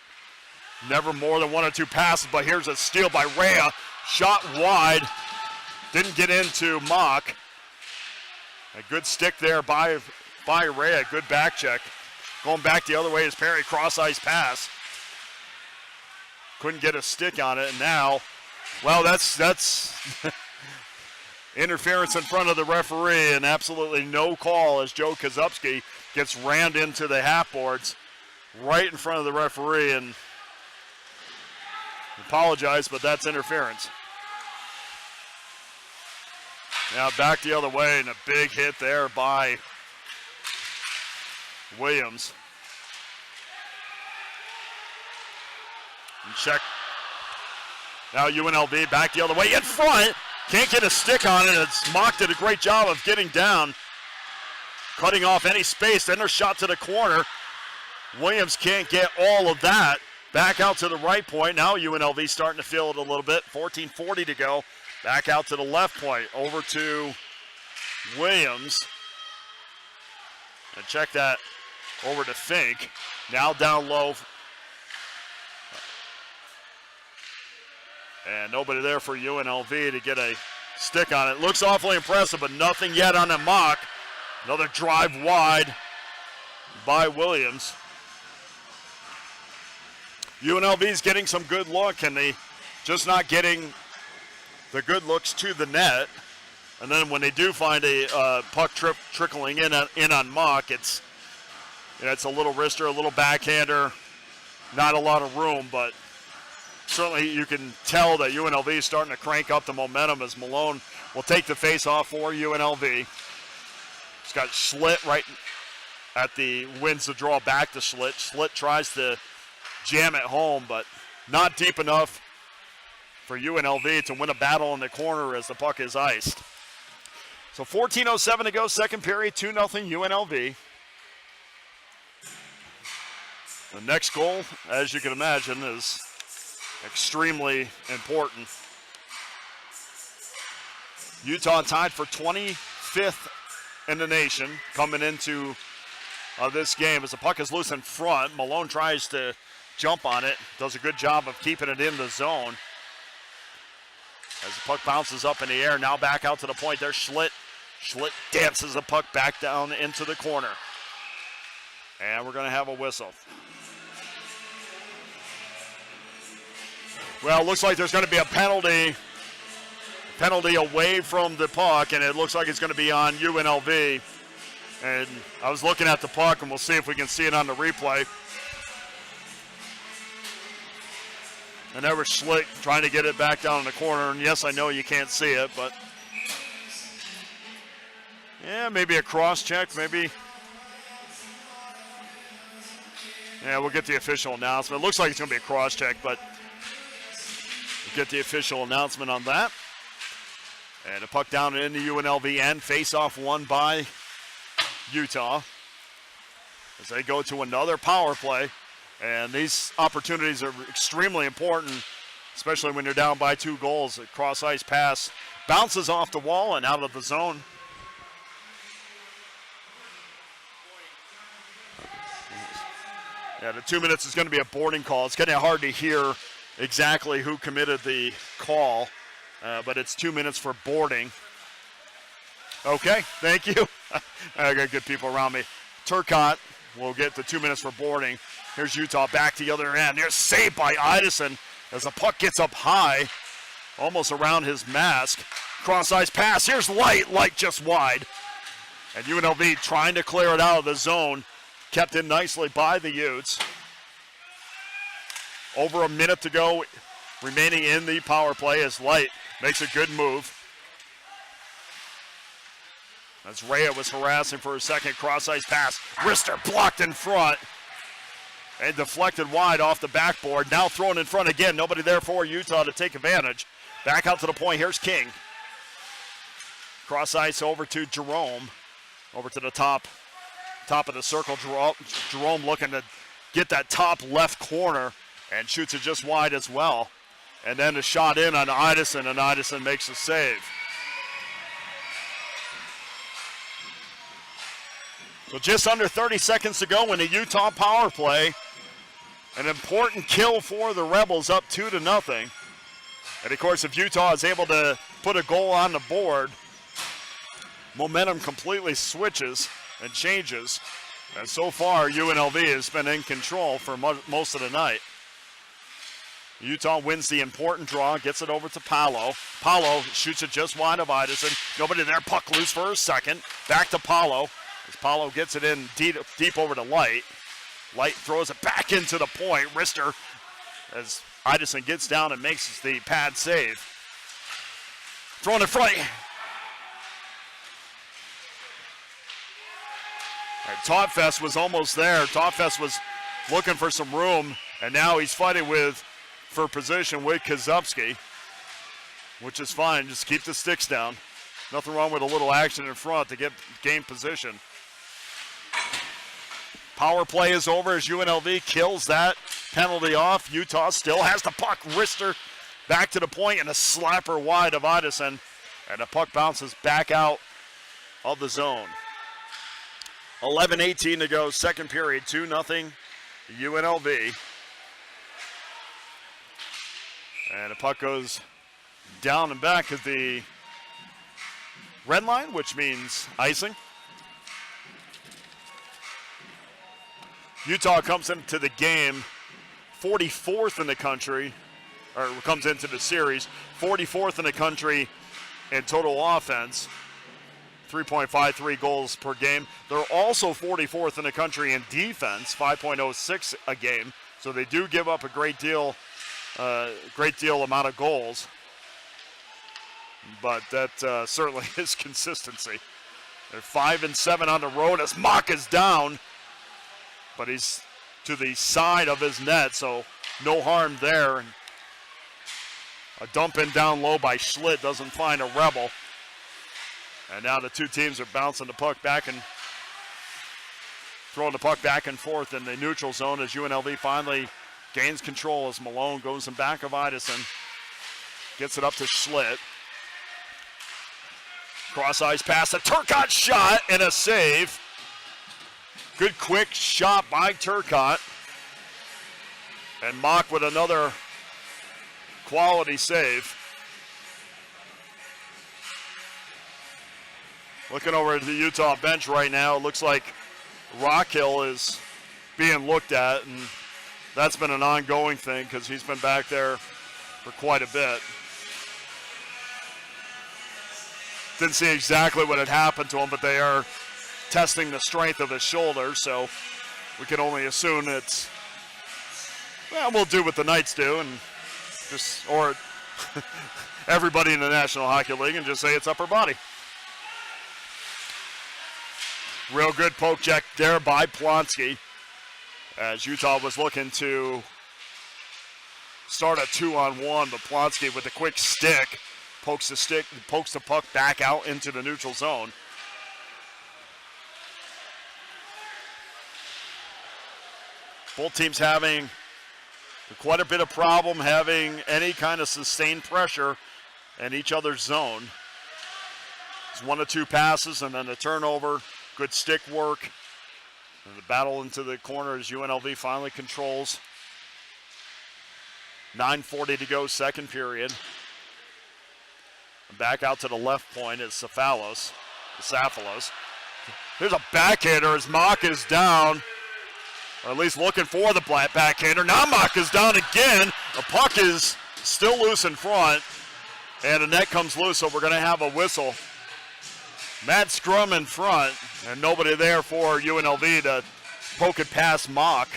never more than one or two passes. But here's a steal by Rhea. Shot wide. Didn't get into Mock. A good stick there by Rhea. Good back check. Going back the other way is Perry. Cross-ice pass. Couldn't get a stick on it. And now, well, that's interference in front of the referee and absolutely no call as Joe Kozubski gets rammed into the half boards right in front of the referee. And apologize, but that's interference. Now back the other way and a big hit there by Williams. And check. Now UNLV back the other way in front. Can't get a stick on it. It's Mock did a great job of getting down, cutting off any space. Then their shot to the corner. Williams can't get all of that. Back out to the right point. Now UNLV starting to feel it a little bit. 14:40 to go. Back out to the left point. Over to Williams. And check that over to Fink. Now down low. And nobody there for UNLV to get a stick on it. Looks awfully impressive, but nothing yet on the Mock. Another drive wide by Williams. UNLV is getting some good look, and they just not getting the good looks to the net. And then when they do find a puck trickling in on Mock, it's a little wrister, a little backhander, not a lot of room, but certainly you can tell that UNLV is starting to crank up the momentum as Malone will take the face-off for UNLV. He's got Schlitt right at the wins the draw back to Schlitt. Schlitt tries to jam it home, but not deep enough for UNLV to win a battle in the corner as the puck is iced. So 14:07 to go, second period, 2-0 UNLV. The next goal, as you can imagine, is extremely important. Utah tied for 25th in the nation coming into this game as the puck is loose in front. Malone tries to jump on it, does a good job of keeping it in the zone. As the puck bounces up in the air, now back out to the point. There's Schlitt. Schlitt dances the puck back down into the corner. And we're going to have a whistle. Well, it looks like there's going to be a penalty away from the puck, and it looks like it's going to be on UNLV. And I was looking at the puck, and we'll see if we can see it on the replay. And there was Schlick trying to get it back down in the corner. And yes, I know you can't see it, but yeah, maybe a cross check, maybe. Yeah, we'll get the official announcement. It looks like it's going to be a cross check, but we'll get the official announcement on that. And a puck down in the UNLV end. Face-off won by Utah as they go to another power play. And these opportunities are extremely important, especially when you're down by 2 goals. A cross-ice pass bounces off the wall and out of the zone. Yeah, the 2 minutes is going to be a boarding call. It's getting hard to hear exactly who committed the call, but it's 2 minutes for boarding. Okay, thank you. I got good people around me. Turcotte will get the 2 minutes for boarding. Here's Utah back to the other end. There's saved by Idison as the puck gets up high, almost around his mask. Cross-ice pass. Here's Light just wide. And UNLV trying to clear it out of the zone. Kept in nicely by the Utes. Over a minute to go remaining in the power play as Light makes a good move. As Rhea was harassing for a second, cross-ice pass. Rister blocked in front and deflected wide off the backboard. Now thrown in front again. Nobody there for Utah to take advantage. Back out to the point. Here's King. Cross-ice over to Jerome. Over to the top of the circle. Jerome looking to get that top left corner and shoots it just wide as well. And then a shot in on Idison, and Idison makes a save. So just under 30 seconds to go in the Utah power play. An important kill for the Rebels, up 2-0. And of course, if Utah is able to put a goal on the board, momentum completely switches and changes. And so far, UNLV has been in control for most of the night. Utah wins the important draw, gets it over to Paolo. Paolo shoots it just wide of Idison. Nobody there, puck loose for a second. Back to Paolo. As Paolo gets it in deep over to Light. Light throws it back into the point. Rister, as Idison gets down and makes the pad save. Thrown in front. Totfest was almost there. Totfest was looking for some room, and now he's fighting for position with Kozubski, which is fine. Just keep the sticks down. Nothing wrong with a little action in front to gain position. Power play is over as UNLV kills that penalty off. Utah still has the puck. Rister back to the point and a slapper wide of Idison, and the puck bounces back out of the zone. 11:18 to go, second period, 2-0 UNLV. And the puck goes down and back at the red line, which means icing. Utah comes into the game 44th in the country, or comes into the series 44th in the country in total offense, 3.53 goals per game. They're also 44th in the country in defense, 5.06 a game. So they do give up a great deal amount of goals. But that certainly is consistency. They're 5-7 on the road as Mock is down, but he's to the side of his net, so no harm there. And a dump in down low by Schlitt doesn't find a Rebel. And now the two teams are bouncing the puck back and throwing the puck back and forth in the neutral zone as UNLV finally gains control as Malone goes in back of Idison. Gets it up to Schlitt. Cross-ice pass, a Turcotte shot and a save. Good quick shot by Turcotte. And Mock with another quality save. Looking over at the Utah bench right now, it looks like Rockhill is being looked at, and that's been an ongoing thing because he's been back there for quite a bit. Didn't see exactly what had happened to him, but they are testing the strength of his shoulder, so we can only assume it's, well, we'll do what the Knights do, and just, or everybody in the National Hockey League, and just say it's upper body. Real good poke check there by Plonsky as Utah was looking to start a 2-on-1, but Plonsky with a quick stick pokes the puck back out into the neutral zone. Both teams having quite a bit of problem having any kind of sustained pressure in each other's zone. It's 1 or 2 passes and then a turnover. Good stick work. And the battle into the corner as UNLV finally controls. 9:40 to go, second period. And back out to the left point is Safalos. There's a backhander as Mock is down. Or at least looking for the backhander. Now Mock is down again. The puck is still loose in front. And the net comes loose, so we're going to have a whistle. Mad scrum in front, and nobody there for UNLV to poke it past Mock.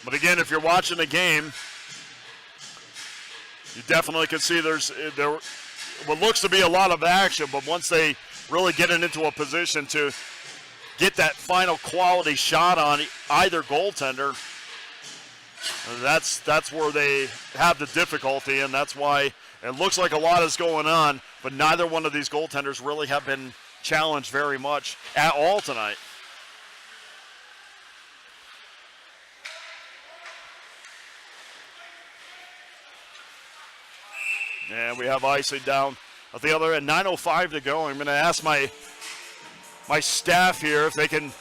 But again, if you're watching the game, you definitely can see there what looks to be a lot of action, but once they really get it into a position to get that final quality shot on either goaltender, that's where they have the difficulty, and that's why it looks like a lot is going on, but neither one of these goaltenders really have been challenged very much at all tonight. And we have icing down at the other end. 9:05 to go. I'm going to ask my staff here if they can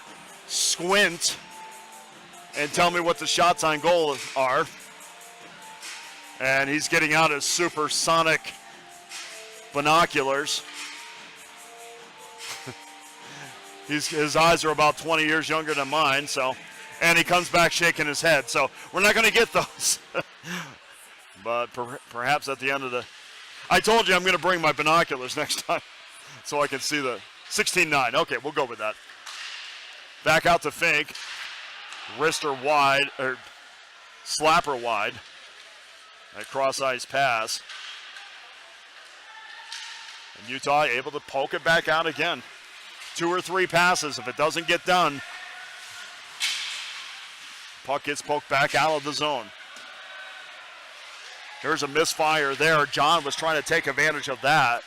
squint and tell me what the shots on goal are. And he's getting out his supersonic binoculars. His eyes are about 20 years younger than mine, so, and he comes back shaking his head. So we're not going to get those. But perhaps at the end of the, I told you I'm going to bring my binoculars next time so I can see the 16-9. Okay, we'll go with that. Back out to Fink. Wrister wide, or slapper wide. A cross-ice pass. And Utah able to poke it back out again. 2 or 3 passes. If it doesn't get done, puck gets poked back out of the zone. There's a misfire there. John was trying to take advantage of that.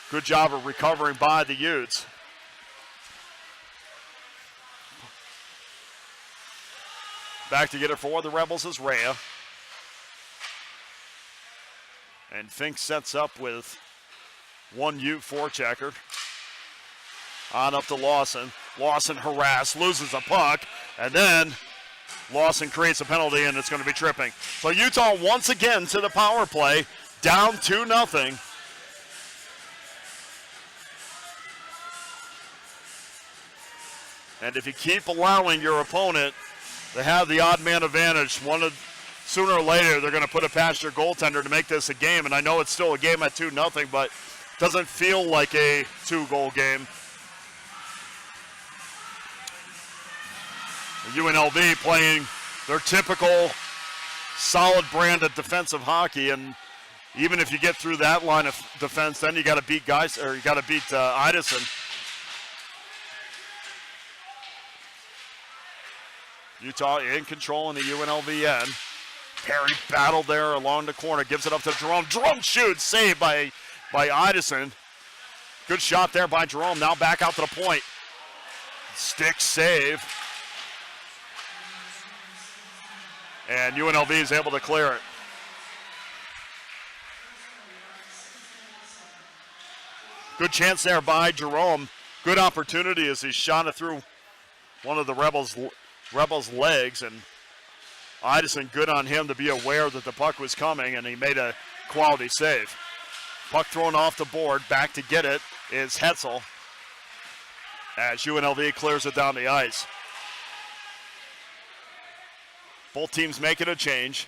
Good job of recovering by the Utes. Back to get it for the Rebels is Rhea. And Fink sets up with one Ute forechecker. On up to Lawson. Lawson harassed, loses a puck, and then Lawson creates a penalty, and it's going to be tripping. So Utah once again to the power play, down 2-0. And if you keep allowing your opponent to have the odd man advantage, sooner or later they're going to put it past your goaltender to make this a game. And I know it's still a game at 2-0, but it doesn't feel like a 2-goal game. UNLV playing their typical solid brand of defensive hockey, and even if you get through that line of defense, then you got to beat guys, or you got to beat Idison. Utah in control in the UNLV end. Perry battled there along the corner, gives it up to Jerome. Jerome shoots, saved by Idison. Good shot there by Jerome. Now back out to the point. Stick save. And UNLV is able to clear it. Good chance there by Jerome. Good opportunity as he shot it through one of the Rebels' legs. And Idison, good on him to be aware that the puck was coming, and he made a quality save. Puck thrown off the board. Back to get it is Hetzel as UNLV clears it down the ice. Both teams making a change.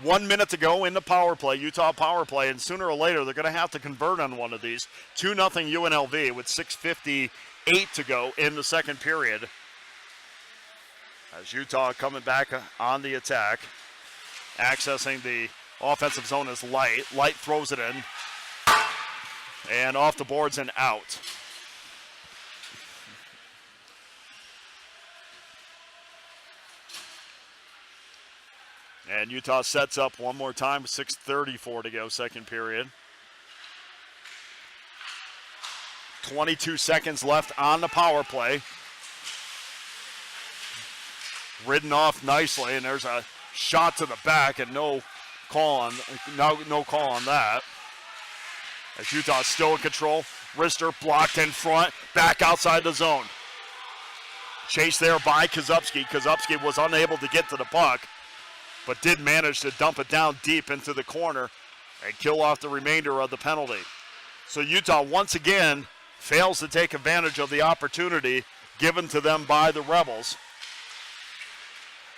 1 minute to go in the power play, Utah power play, and sooner or later they're going to have to convert on one of these. 2-0 UNLV with 6:58 to go in the second period. As Utah coming back on the attack. Accessing the offensive zone is Light. Light throws it in. And off the boards and out. And Utah sets up one more time, 6:34 to go, second period. 22 seconds left on the power play. Ridden off nicely, and there's a shot to the back, and no call on that. As Utah still in control. Wrister blocked in front, back outside the zone. Chased there by Kozubski. Kozubski was unable to get to the puck, but did manage to dump it down deep into the corner and kill off the remainder of the penalty. So Utah once again fails to take advantage of the opportunity given to them by the Rebels.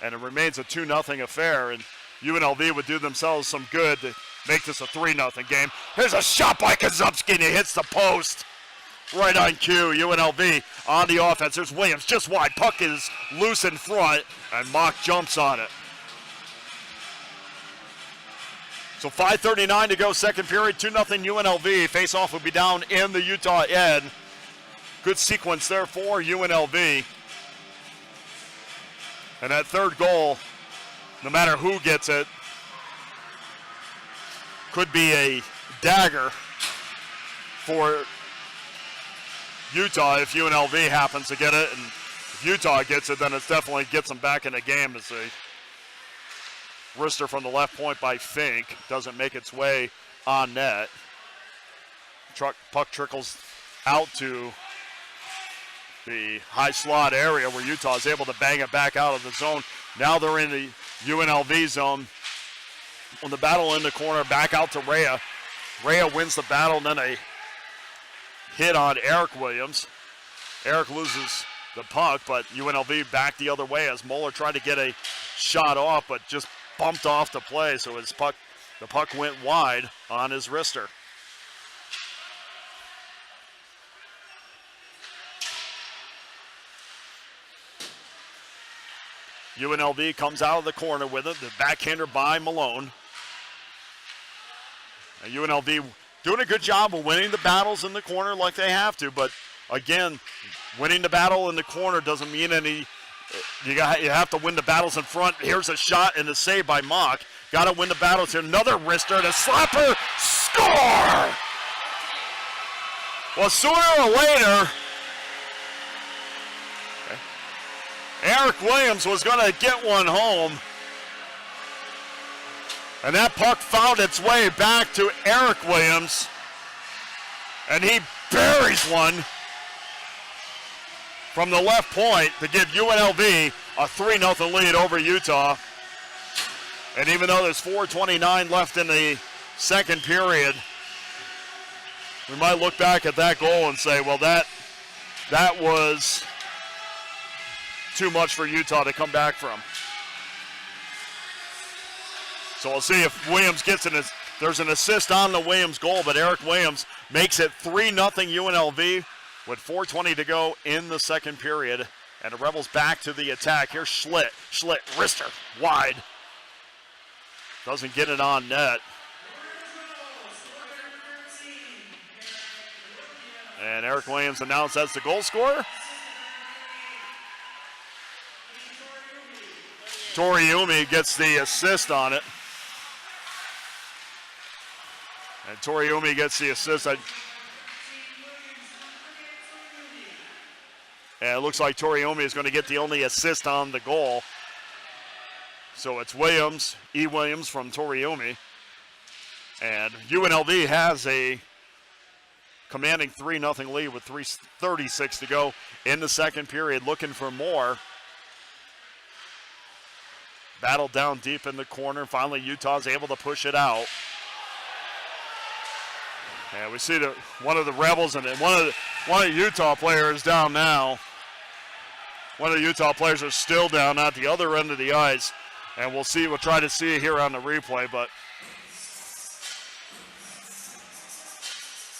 And it remains a 2-0 affair, and UNLV would do themselves some good to make this a 3-0 game. Here's a shot by Kozubski, and he hits the post. Right on cue, UNLV on the offense. There's Williams just wide. Puck is loose in front, and Mock jumps on it. So 5:39 to go, second period, 2-0 UNLV. Face-off will be down in the Utah end. Good sequence there for UNLV. And that third goal, no matter who gets it, could be a dagger for Utah if UNLV happens to get it. And if Utah gets it, then it definitely gets them back in the game as a wrister from the left point by Fink. Doesn't make its way on net. Puck trickles out to the high slot area where Utah is able to bang it back out of the zone. Now they're in the UNLV zone. On the battle in the corner, back out to Rhea. Rhea wins the battle, and then a hit on Eric Williams. Eric loses the puck, but UNLV back the other way as Moeller tried to get a shot off, but just bumped off the play, so the puck went wide on his wrister. UNLV comes out of the corner with it, the backhander by Malone. And UNLV doing a good job of winning the battles in the corner like they have to, but again, winning the battle in the corner doesn't mean any. You have to win the battles in front. Here's a shot and a save by Mock. Got to win the battles here. Another wrister and a slapper. Score! Well, sooner or later, Eric Williams was going to get one home. And that puck found its way back to Eric Williams. And he buries one from the left point to give UNLV a 3-0 lead over Utah. And even though there's 4:29 left in the second period, we might look back at that goal and say, well, that was too much for Utah to come back from. So we'll see if Williams gets it. There's an assist on the Williams goal, but Eric Williams makes it 3-0 UNLV with 4:20 to go in the second period. And the Rebels back to the attack. Here's Schlitt, wrister, wide. Doesn't get it on net. And Eric Williams announced as the goal scorer. Toriumi gets the assist on it. And Toriumi gets the assist. And it looks like Toriumi is going to get the only assist on the goal. So it's Williams, E. Williams from Toriumi. And UNLV has a commanding 3-0 lead with 3:36 to go in the second period, looking for more. Battle down deep in the corner. Finally, Utah's able to push it out. And we see one of the Rebels and one of the Utah players down now. One of the Utah players are still down at the other end of the ice. And we'll try to see it here on the replay, but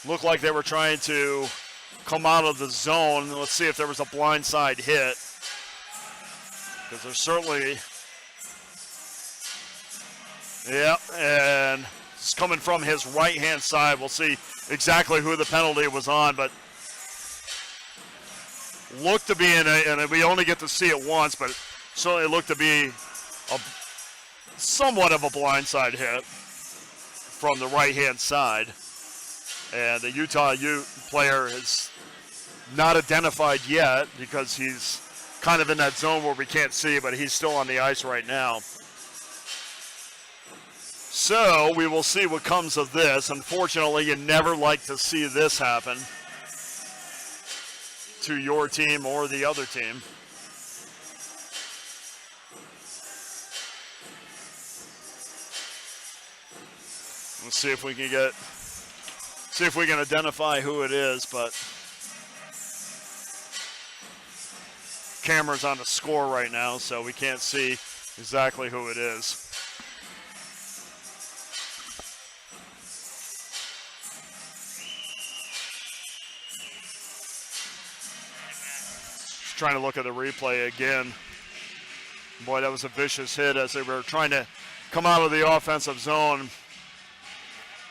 looked like they were trying to come out of the zone. Let's see if there was a blindside hit. Because there's certainly, yeah, and it's coming from his right-hand side. We'll see exactly who the penalty was on, but looked to be and we only get to see it once, but certainly looked to be somewhat of a blindside hit from the right-hand side. And the Utah Ute player is not identified yet because he's kind of in that zone where we can't see, but he's still on the ice right now. So we will see what comes of this. Unfortunately, you never like to see this happen to your team or the other team. Let's see if we can identify who it is, but camera's on the score right now, so we can't see exactly who it is. trying to look at the replay again. Boy, that was a vicious hit as they were trying to come out of the offensive zone.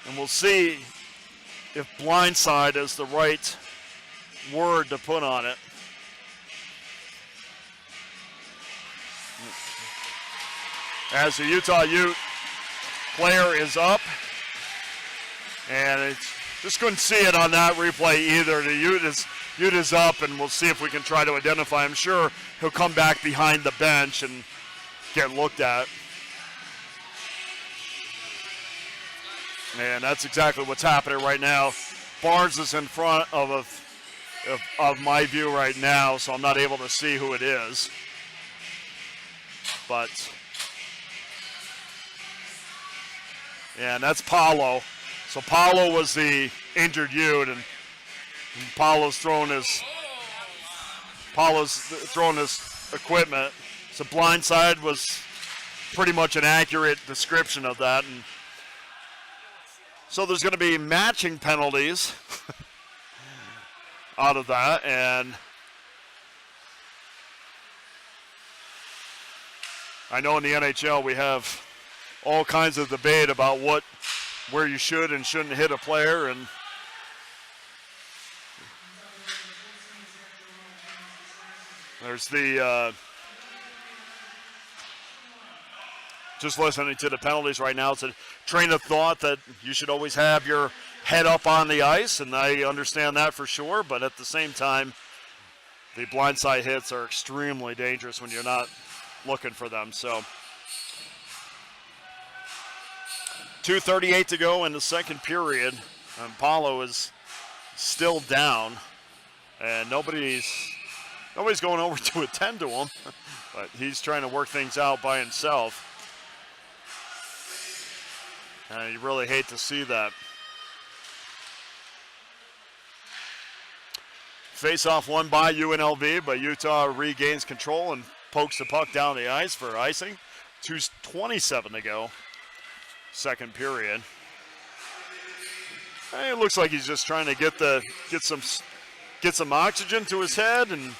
And we'll see if blindside is the right word to put on it. As the Utah Ute player is up. And it's just couldn't see it on that replay either. The Ute is up, and we'll see if we can try to identify. I'm sure he'll come back behind the bench and get looked at. And that's exactly what's happening right now. Barnes is in front of my view right now, so I'm not able to see who it is. But, yeah, and that's Paulo. So Paulo was the injured Ute, and Paulo's thrown his equipment. So blindside was pretty much an accurate description of that. And so there's going to be matching penalties out of that. And I know in the NHL we have all kinds of debate about where you should and shouldn't hit a player. And there's the just listening to the penalties right now. It's a train of thought that you should always have your head up on the ice, and I understand that for sure, but at the same time, the blindside hits are extremely dangerous when you're not looking for them. So 2:38 to go in the second period, and Paulo is still down, and nobody's going over to attend to him, but he's trying to work things out by himself. And you really hate to see that. Face-off won by UNLV, but Utah regains control and pokes the puck down the ice for icing. 2:27 to go, second period. And it looks like he's just trying to get some oxygen to his head, and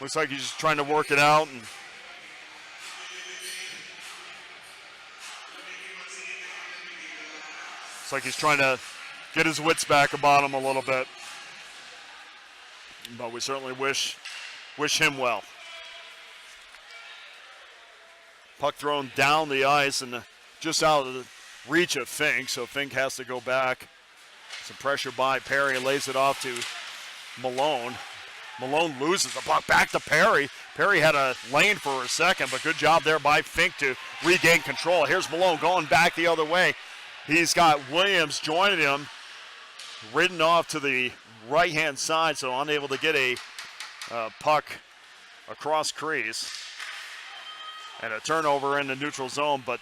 looks like he's just trying to work it out. And it's like he's trying to get his wits back about him a little bit. But we certainly wish him well. Puck thrown down the ice and just out of the reach of Fink, so Fink has to go back. Some pressure by Perry, lays it off to Malone. Malone loses the puck back to Perry. Perry had a lane for a second, but good job there by Fink to regain control. Here's Malone going back the other way. He's got Williams joining him, ridden off to the right-hand side, so unable to get a puck across crease. And a turnover in the neutral zone, but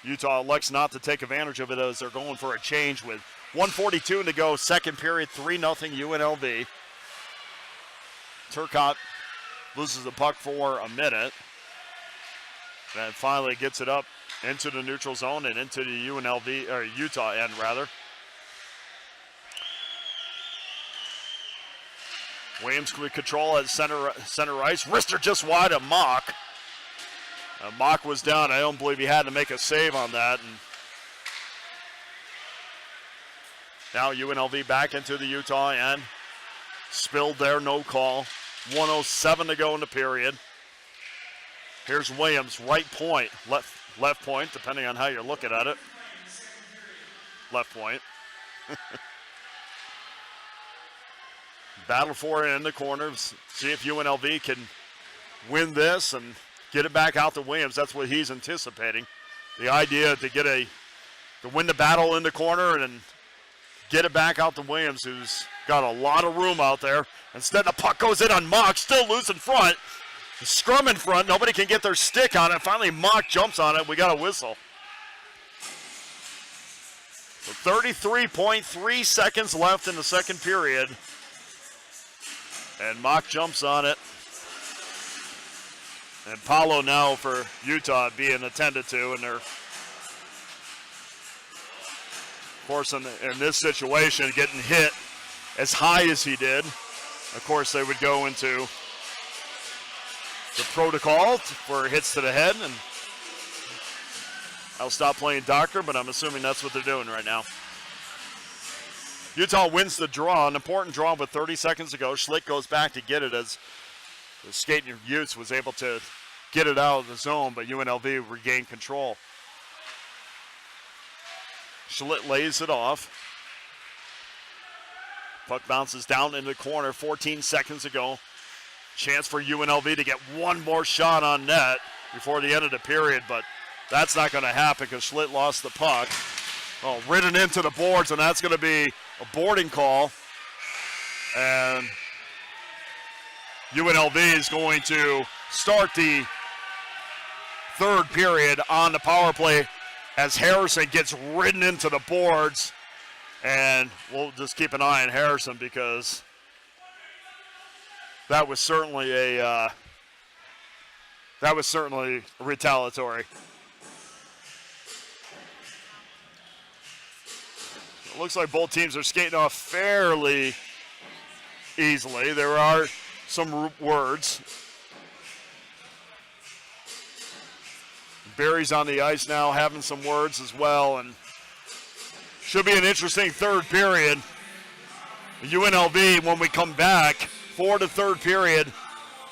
Utah elects not to take advantage of it as they're going for a change with 1:42 to go, second period, 3-0 UNLV. Turcotte loses the puck for a minute, and finally gets it up into the neutral zone and into the Utah end, rather. Williams with control at center ice. Wrister just wide of Mock. Mock was down. I don't believe he had to make a save on that. And now UNLV back into the Utah end. Spilled there, no call. 1:07 to go in the period. Here's Williams, right point, left point, depending on how you're looking at it. Left point. Battle for it in the corner. See if UNLV can win this and get it back out to Williams. That's what he's anticipating. The idea to win the battle in the corner and get it back out to Williams, who's got a lot of room out there. Instead, the puck goes in on Mock, still loose in front. The scrum in front, nobody can get their stick on it. Finally, Mock jumps on it. We got a whistle. So 33.3 seconds left in the second period. And Mock jumps on it. And Paulo now for Utah being attended to, and they're, of course, in this situation, getting hit as high as he did. Of course, they would go into the protocol for hits to the head, and I'll stop playing doctor, but I'm assuming that's what they're doing right now. Utah wins the draw, an important draw with 30 seconds to go. Schlick goes back to get it as the skating Utes was able to get it out of the zone, but UNLV regained control. Schlick lays it off. Puck bounces down into the corner, 14 seconds to go. Chance for UNLV to get one more shot on net before the end of the period, but that's not going to happen because Schlitt lost the puck. Oh, ridden into the boards, and that's going to be a boarding call. And UNLV is going to start the third period on the power play as Harrison gets ridden into the boards. And we'll just keep an eye on Harrison because that was certainly retaliatory. It looks like both teams are skating off fairly easily. There are some words. Barry's on the ice now having some words as well, and should be an interesting third period. UNLV, when we come back for the third period,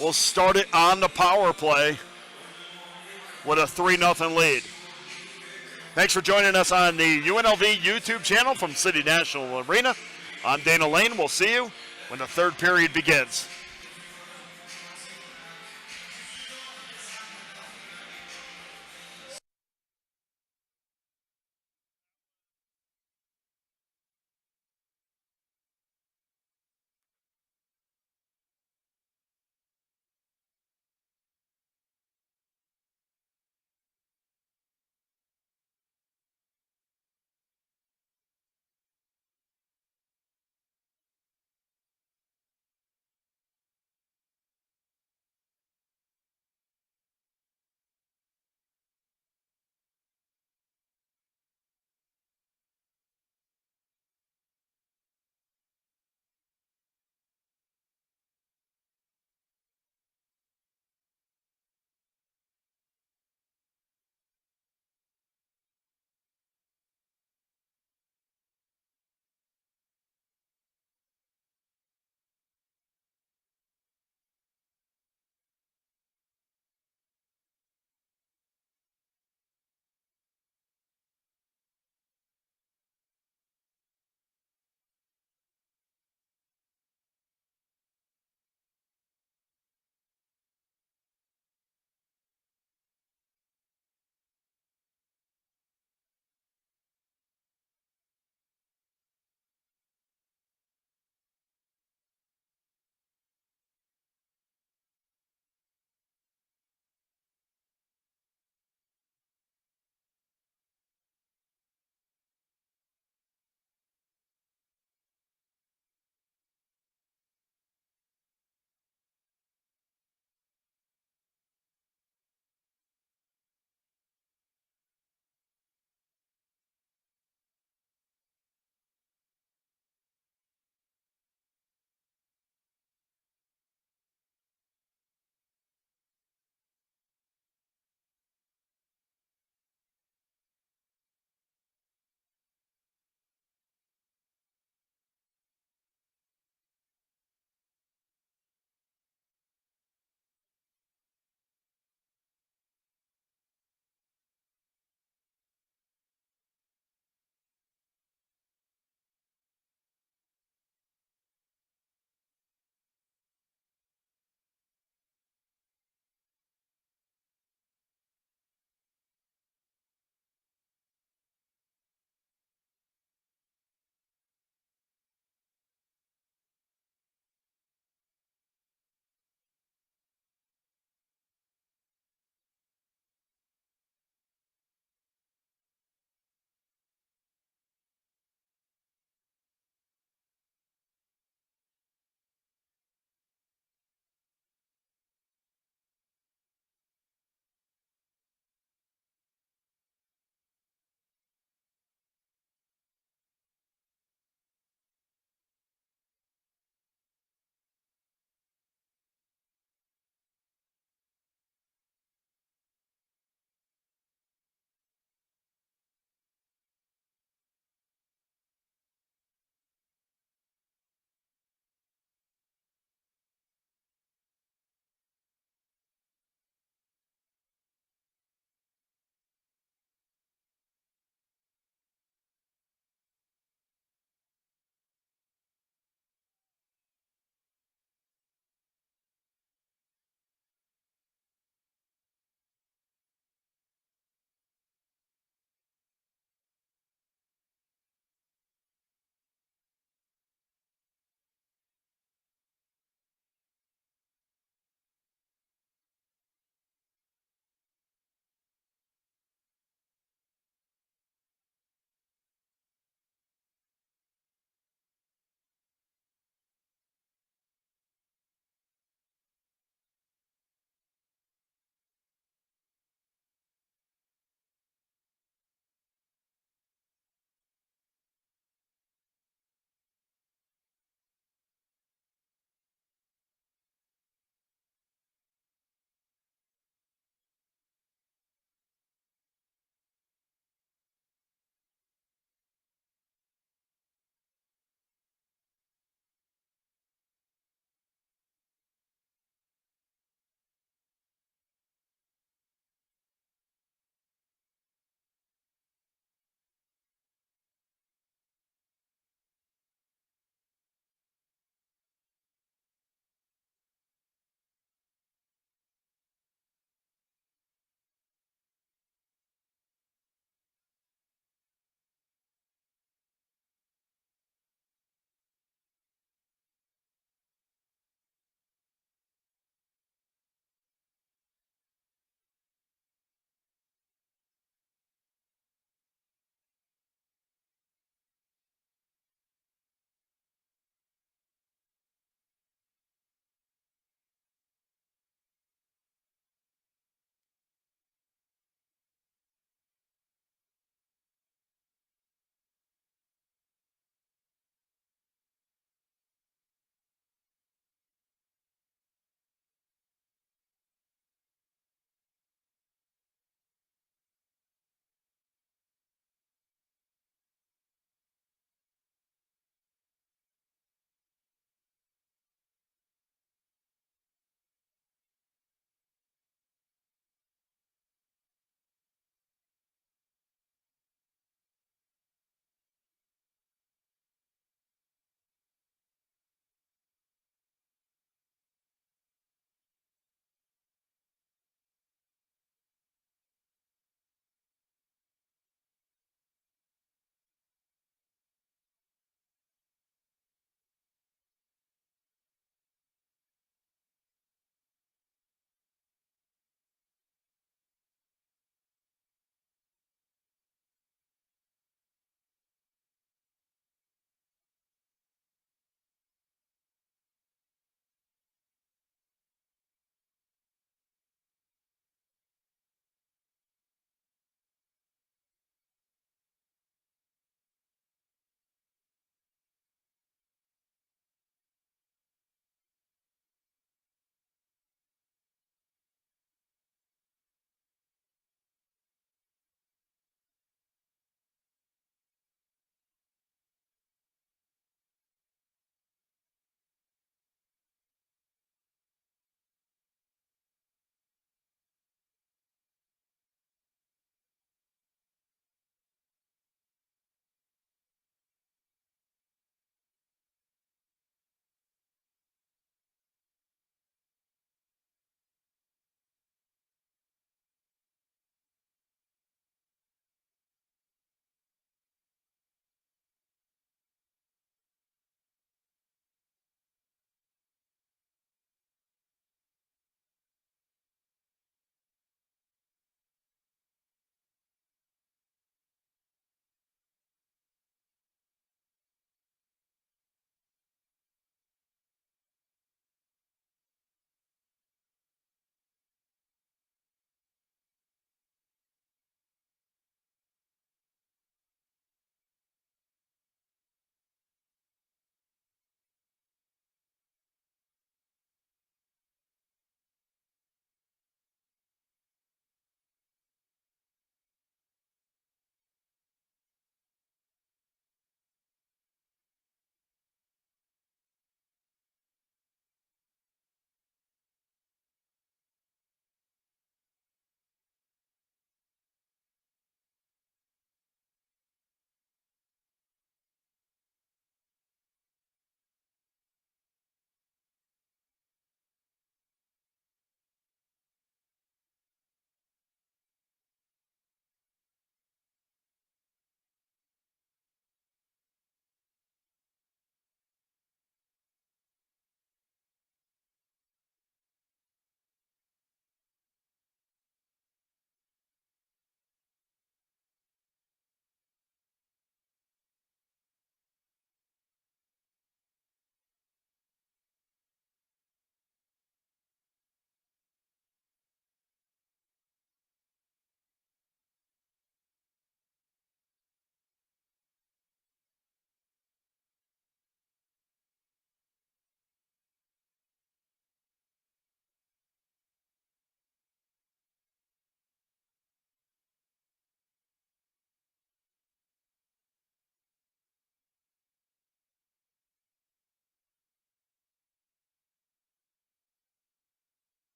will start it on the power play with a 3-0 lead. Thanks for joining us on the UNLV YouTube channel from City National Arena. I'm Dana Lane. We'll see you when the third period begins.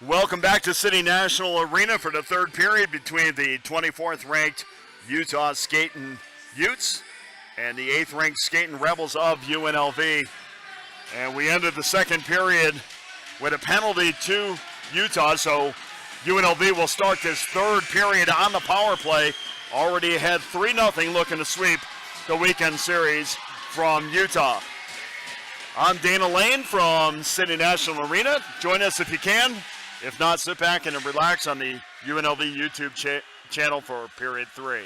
Welcome back to City National Arena for the third period between the 24th ranked Utah Skating Utes and the 8th ranked Skating Rebels of UNLV. And we ended the second period with a penalty to Utah, so UNLV will start this third period on the power play. Already ahead 3-0, looking to sweep the weekend series from Utah. I'm Dana Lane from City National Arena. Join us if you can. If not, sit back and relax on the UNLV YouTube channel for period 3.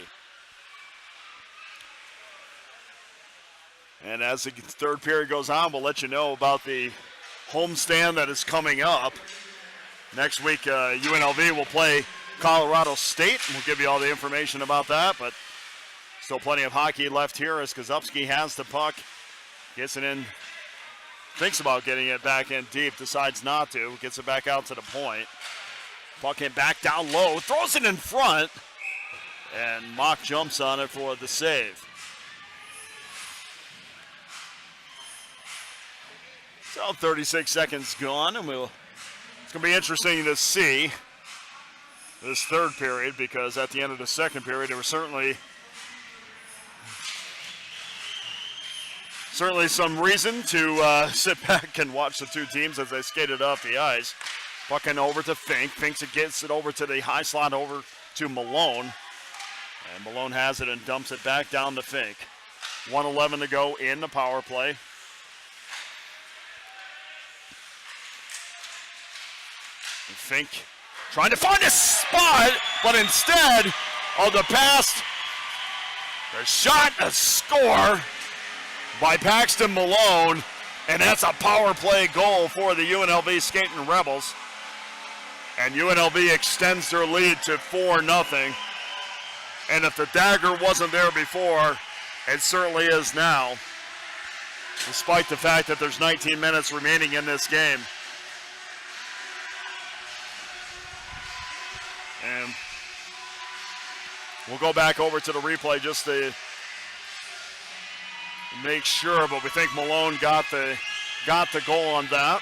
And as the third period goes on, we'll let you know about the homestand that is coming up. Next week, UNLV will play Colorado State. We'll give you all the information about that, but still plenty of hockey left here as Kozubski has the puck. Gets it in, thinks about getting it back in deep, decides not to, gets it back out to the point. Puck in back down low, throws it in front, and Mock jumps on it for the save. So 36 seconds gone, and it's going to be interesting to see this third period, because at the end of the second period, there was certainly some reason to sit back and watch the two teams as they skated off the ice. Pucking over to Fink. Fink gets it over to the high slot over to Malone. And Malone has it and dumps it back down to Fink. 1:11 to go in the power play. And Fink trying to find a spot, but instead of the pass, the shot, a score by Paxton Malone, and that's a power play goal for the UNLV Skating Rebels. And UNLV extends their lead to 4-0. And if the dagger wasn't there before, it certainly is now, despite the fact that there's 19 minutes remaining in this game. And we'll go back over to the replay just to make sure, but we think Malone got the goal on that.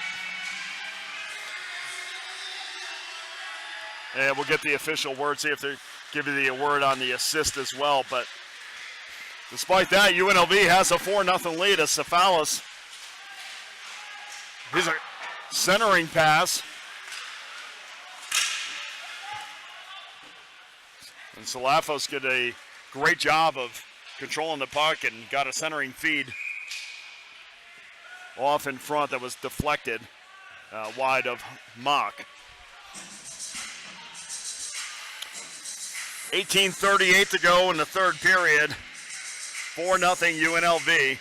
And we'll get the official word, see if they give you the word on the assist as well. But despite that, UNLV has a 4-0 lead as Cefalis. Here's a centering pass. And Salafos did a great job of controlling the puck and got a centering feed off in front that was deflected wide of Mock. 18:38 to go in the third period. 4-0 UNLV.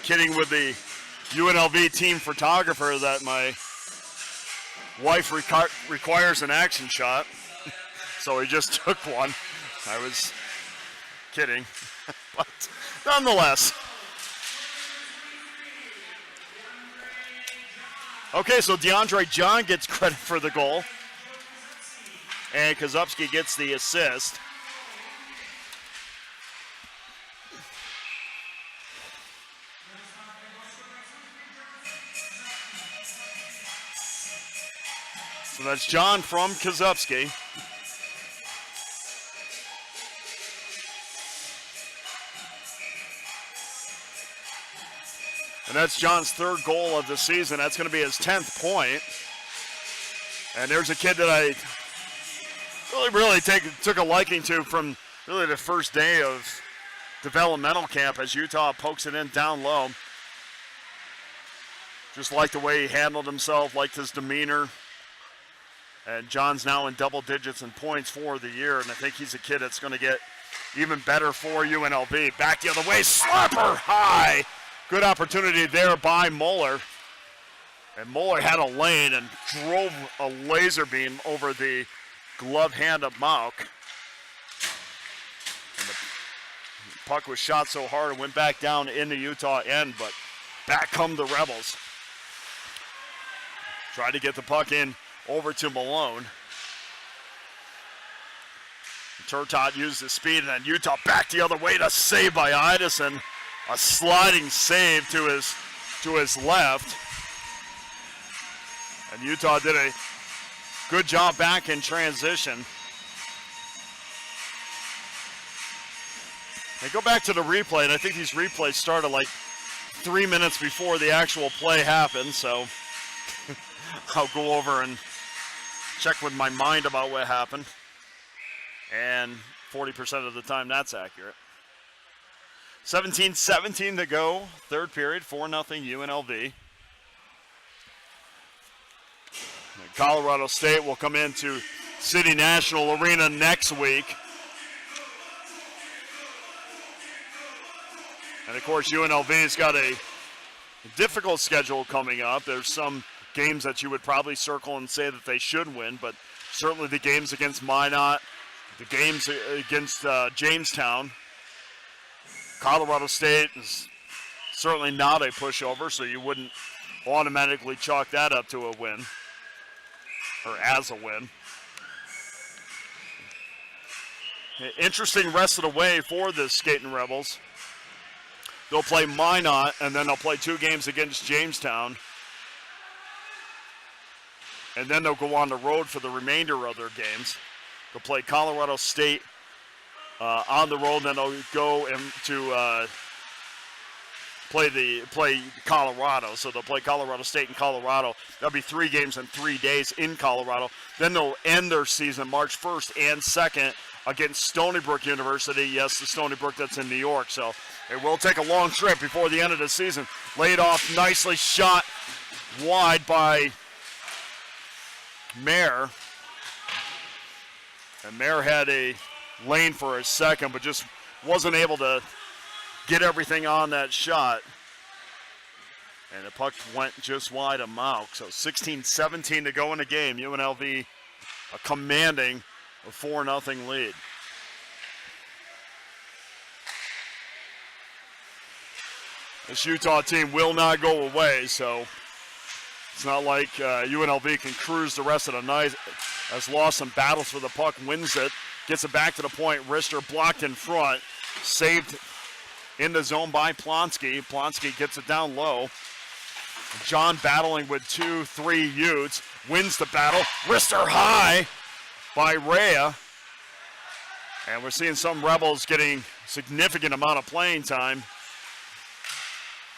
Kidding with the UNLV team photographer that my wife requires an action shot. So he just took one. I was kidding, but nonetheless. Okay, so DeAndre John gets credit for the goal, and Kozubski gets the assist. So that's John from Kozubski. And that's John's third goal of the season. That's going to be his 10th point. And there's a kid that I really took a liking to from really the first day of developmental camp as Utah pokes it in down low. Just like the way he handled himself, liked his demeanor. And John's now in double digits in points for the year, and I think he's a kid that's going to get even better for UNLV. Back the other way, slapper high. Good opportunity there by Moeller. And Moeller had a lane and drove a laser beam over the glove hand of Mauk. And the puck was shot so hard and went back down in the Utah end, but back come the Rebels. Tried to get the puck in over to Malone. Turtot used his speed, and then Utah back the other way to save by Idison. A sliding save to his to his left. And Utah did a good job back in transition. They go back to the replay, and I think these replays started like 3 minutes before the actual play happened, so I'll go over and check with my mind about what happened. And 40% of the time, that's accurate. 17-17 to go, third period, 4-0 UNLV. And Colorado State will come into City National Arena next week. And of course, UNLV's got a difficult schedule coming up. There's some games that you would probably circle and say that they should win, but certainly the games against Minot, the games against Jamestown. Colorado State is certainly not a pushover, so you wouldn't automatically chalk that up to a win, or as a win. Interesting rest of the way for the Skating Rebels. They'll play Minot, and then they'll play 2 games against Jamestown. And then they'll go on the road for the remainder of their games. They'll play Colorado State on the road, and then they'll go to play Colorado. So they'll play Colorado State and Colorado. That'll be 3 games in 3 days in Colorado. Then they'll end their season March 1st and 2nd against Stony Brook University. Yes, the Stony Brook that's in New York. So it will take a long trip before the end of the season. Laid off nicely, shot wide by Mayer. And Mayer had a lane for a second, but just wasn't able to get everything on that shot. And the puck went just wide of Mauk. So 16-17 to go in the game. UNLV commanding a 4-0 lead. This Utah team will not go away, so it's not like UNLV can cruise the rest of the night. Has lost some battles for the puck, wins it, gets it back to the point. Rister blocked in front, saved in the zone by Plonsky. Plonsky gets it down low. John battling with 2-3 Utes, wins the battle. Rister high by Rhea. And we're seeing some Rebels getting significant amount of playing time.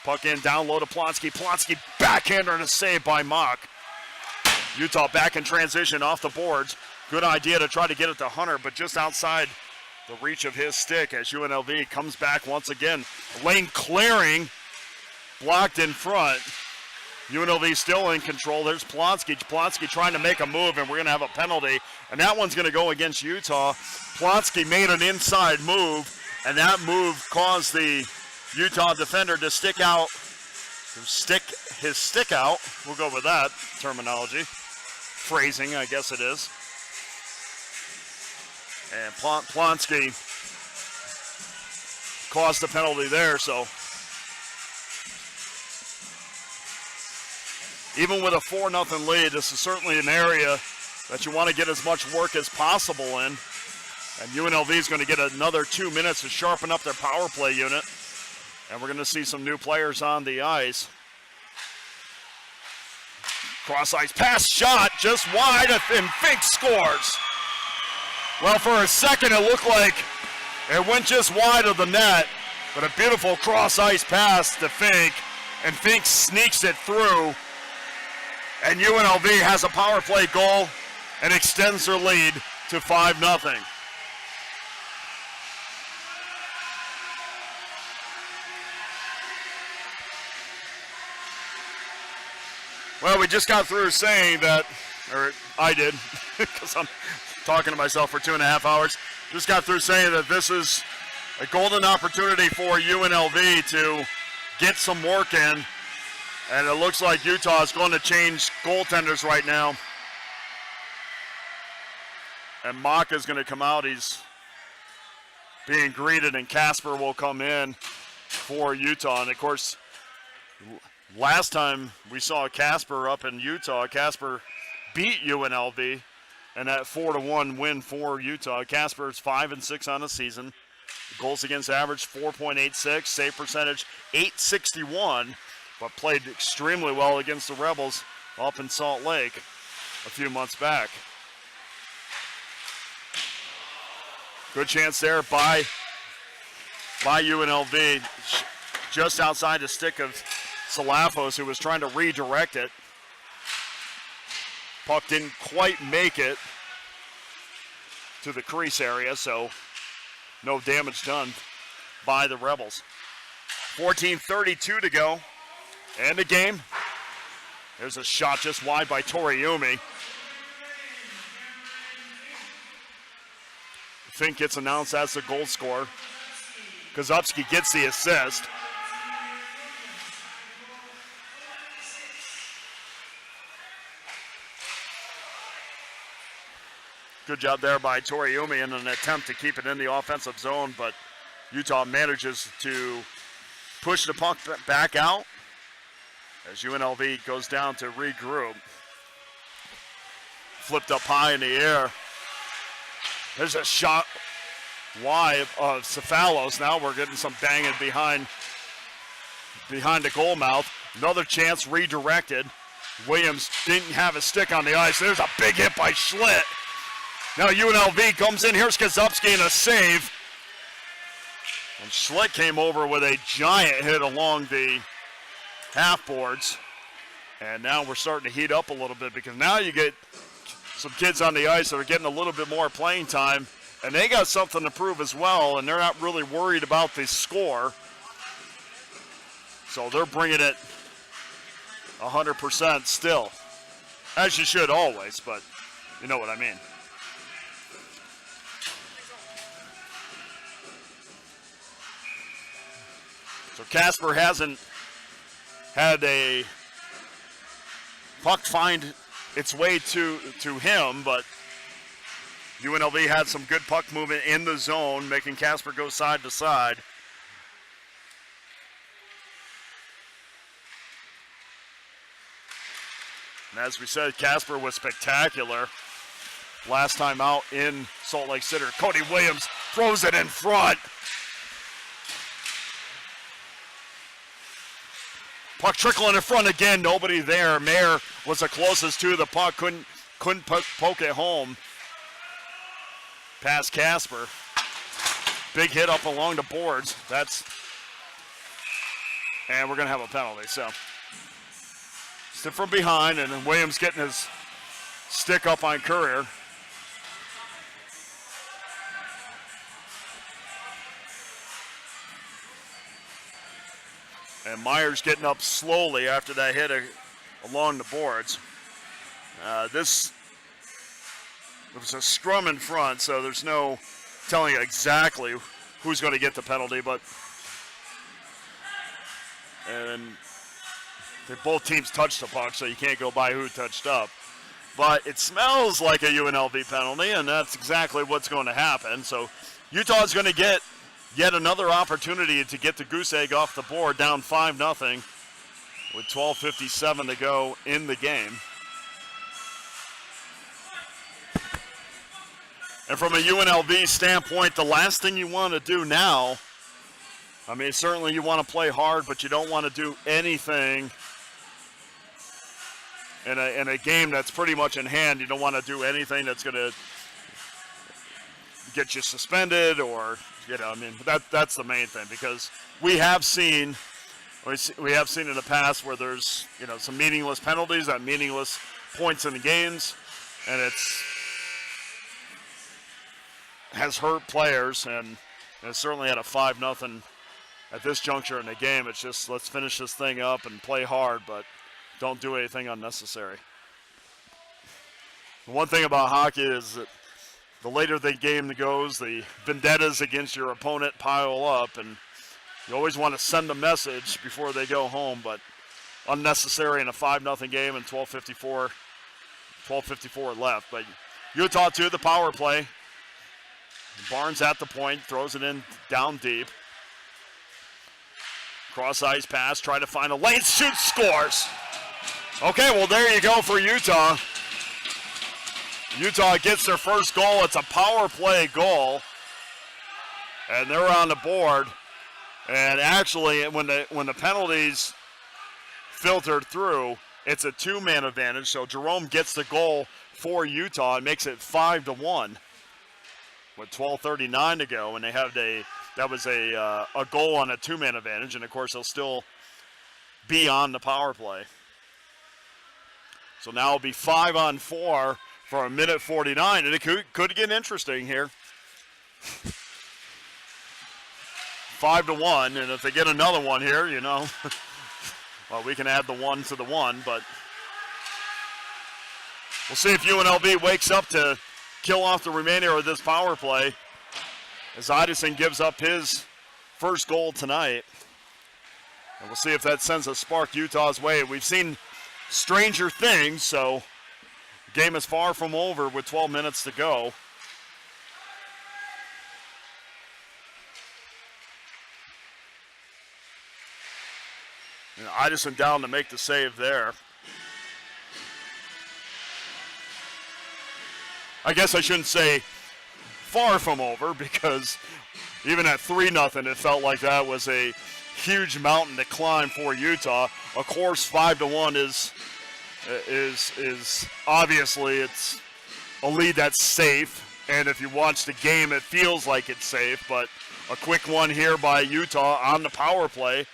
Puck in down low to Plonsky. Plonsky backhander and a save by Mock. Utah back in transition off the boards. Good idea to try to get it to Hunter, but just outside the reach of his stick as UNLV comes back once again. Lane clearing, blocked in front. UNLV still in control. There's Plonsky. Plonsky trying to make a move, and we're going to have a penalty. And that one's going to go against Utah. Plonsky made an inside move, and that move caused the Utah defender to stick his stick out. We'll go with that terminology. Phrasing, I guess it is. And Plonsky caused the penalty there, so even with a 4-0 lead, this is certainly an area that you want to get as much work as possible in. And UNLV is going to get another 2 minutes to sharpen up their power play unit. And we're going to see some new players on the ice. Cross ice pass shot just wide, and Fink scores. Well, for a second it looked like it went just wide of the net, but a beautiful cross ice pass to Fink, and Fink sneaks it through. And UNLV has a power play goal and extends their lead to 5-0. Well, we just got through saying that, or I did, because I'm talking to myself for 2.5 hours. Just got through saying that this is a golden opportunity for UNLV to get some work in. And it looks like Utah is going to change goaltenders right now. And Mock is going to come out. He's being greeted, and Casper will come in for Utah. And, of course, last time we saw Casper up in Utah, Casper beat UNLV in that 4-1 win for Utah. Casper's 5-6 on the season. Goals against average 4.86, save percentage 861. but played extremely well against the Rebels up in Salt Lake a few months back. Good chance there by UNLV, just outside the stick of Salafos, who was trying to redirect it. Puck didn't quite make it to the crease area, so no damage done by the Rebels. 14:32 to go, and the game. There's a shot just wide by Toriumi. Fink gets announced as the goal scorer. Kozubski gets the assist. Good job there by Toriumi in an attempt to keep it in the offensive zone, but Utah manages to push the puck back out as UNLV goes down to regroup. Flipped up high in the air. There's a shot wide of Cefalos. Now we're getting some banging behind the goal mouth. Another chance redirected. Williams didn't have a stick on the ice. There's a big hit by Schlitt. Now UNLV comes in. Here's Kozubski and a save. And Schlitt came over with a giant hit along the half boards. And now we're starting to heat up a little bit because now you get some kids on the ice that are getting a little bit more playing time. And they got something to prove as well, and they're not really worried about the score. So they're bringing it 100% still. As you should always, but you know what I mean. So Casper hasn't had a puck find its way to him, but UNLV had some good puck movement in the zone, making Casper go side to side. And as we said, Casper was spectacular last time out in Salt Lake City. Cody Williams throws it in front. Puck trickling in front again, nobody there. Mayer was the closest to the puck, couldn't poke it home. Past Casper. Big hit up along the boards. And we're gonna have a penalty, so. Stiff from behind, and then Williams getting his stick up on Courier. And Myers getting up slowly after that hit along the boards. It was a scrum in front, so there's no telling you exactly who's going to get the penalty, and both teams touched the puck, so you can't go by who touched up. But it smells like a UNLV penalty, and that's exactly what's going to happen. So Utah's going to get yet another opportunity to get the goose egg off the board, down 5-0 with 12:57 to go in the game. And from a UNLV standpoint, the last thing you want to do now, I mean, certainly you want to play hard, but you don't want to do anything in a game that's pretty much in hand. You don't want to do anything that's going to get you suspended or, I mean, that's the main thing, because we have seen in the past where there's, some meaningless penalties and meaningless points in the games, and has hurt players, and it certainly had a 5-0 at this juncture in the game. It's just, let's finish this thing up and play hard, but don't do anything unnecessary. The one thing about hockey is that the later the game goes, the vendettas against your opponent pile up, and you always want to send a message before they go home, but unnecessary in a 5-0 game and 12:54 left. But Utah to the power play. Barnes at the point, throws it in down deep. Cross ice pass, try to find a lane, shoots, scores. Okay, well there you go for Utah. Utah gets their first goal. It's a power play goal, and they're on the board. And actually, when the penalties filtered through. It's a two-man advantage, so Jerome gets the goal for Utah and makes it 5-1 with 12:39 to go, and that was a goal on a two-man advantage, and of course they'll still be on the power play. So now it'll be 5-on-4 for a minute 49, and it could get interesting here. 5-1, and if they get another one here, you know, well, we can add the 1 to the 1, but we'll see if UNLV wakes up to kill off the remainder of this power play as Idison gives up his first goal tonight. And we'll see if that sends a spark Utah's way. We've seen stranger things, so the game is far from over with 12 minutes to go. And Idison down to make the save there. I guess I shouldn't say far from over, because even at 3-0, it felt like that was a huge mountain to climb for Utah. Of course, 5-1 is obviously it's a lead that's safe, and if you watch the game, it feels like it's safe. But a quick one here by Utah on the power play,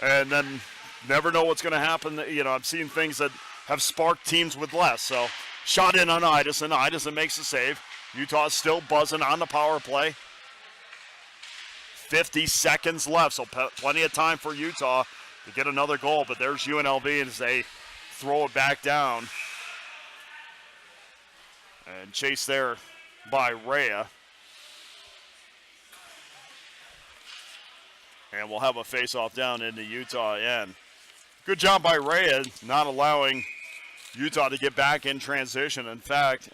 and then never know what's going to happen. You know, I've seen things that have sparked teams with less. So shot in on Idison. Idison makes the save. Utah's still buzzing on the power play. 50 seconds left, so plenty of time for Utah to get another goal. But there's UNLV as they throw it back down. And chased there by Rhea. And we'll have a face-off down into Utah end. Good job by Rhea, not allowing Utah to get back in transition. In fact,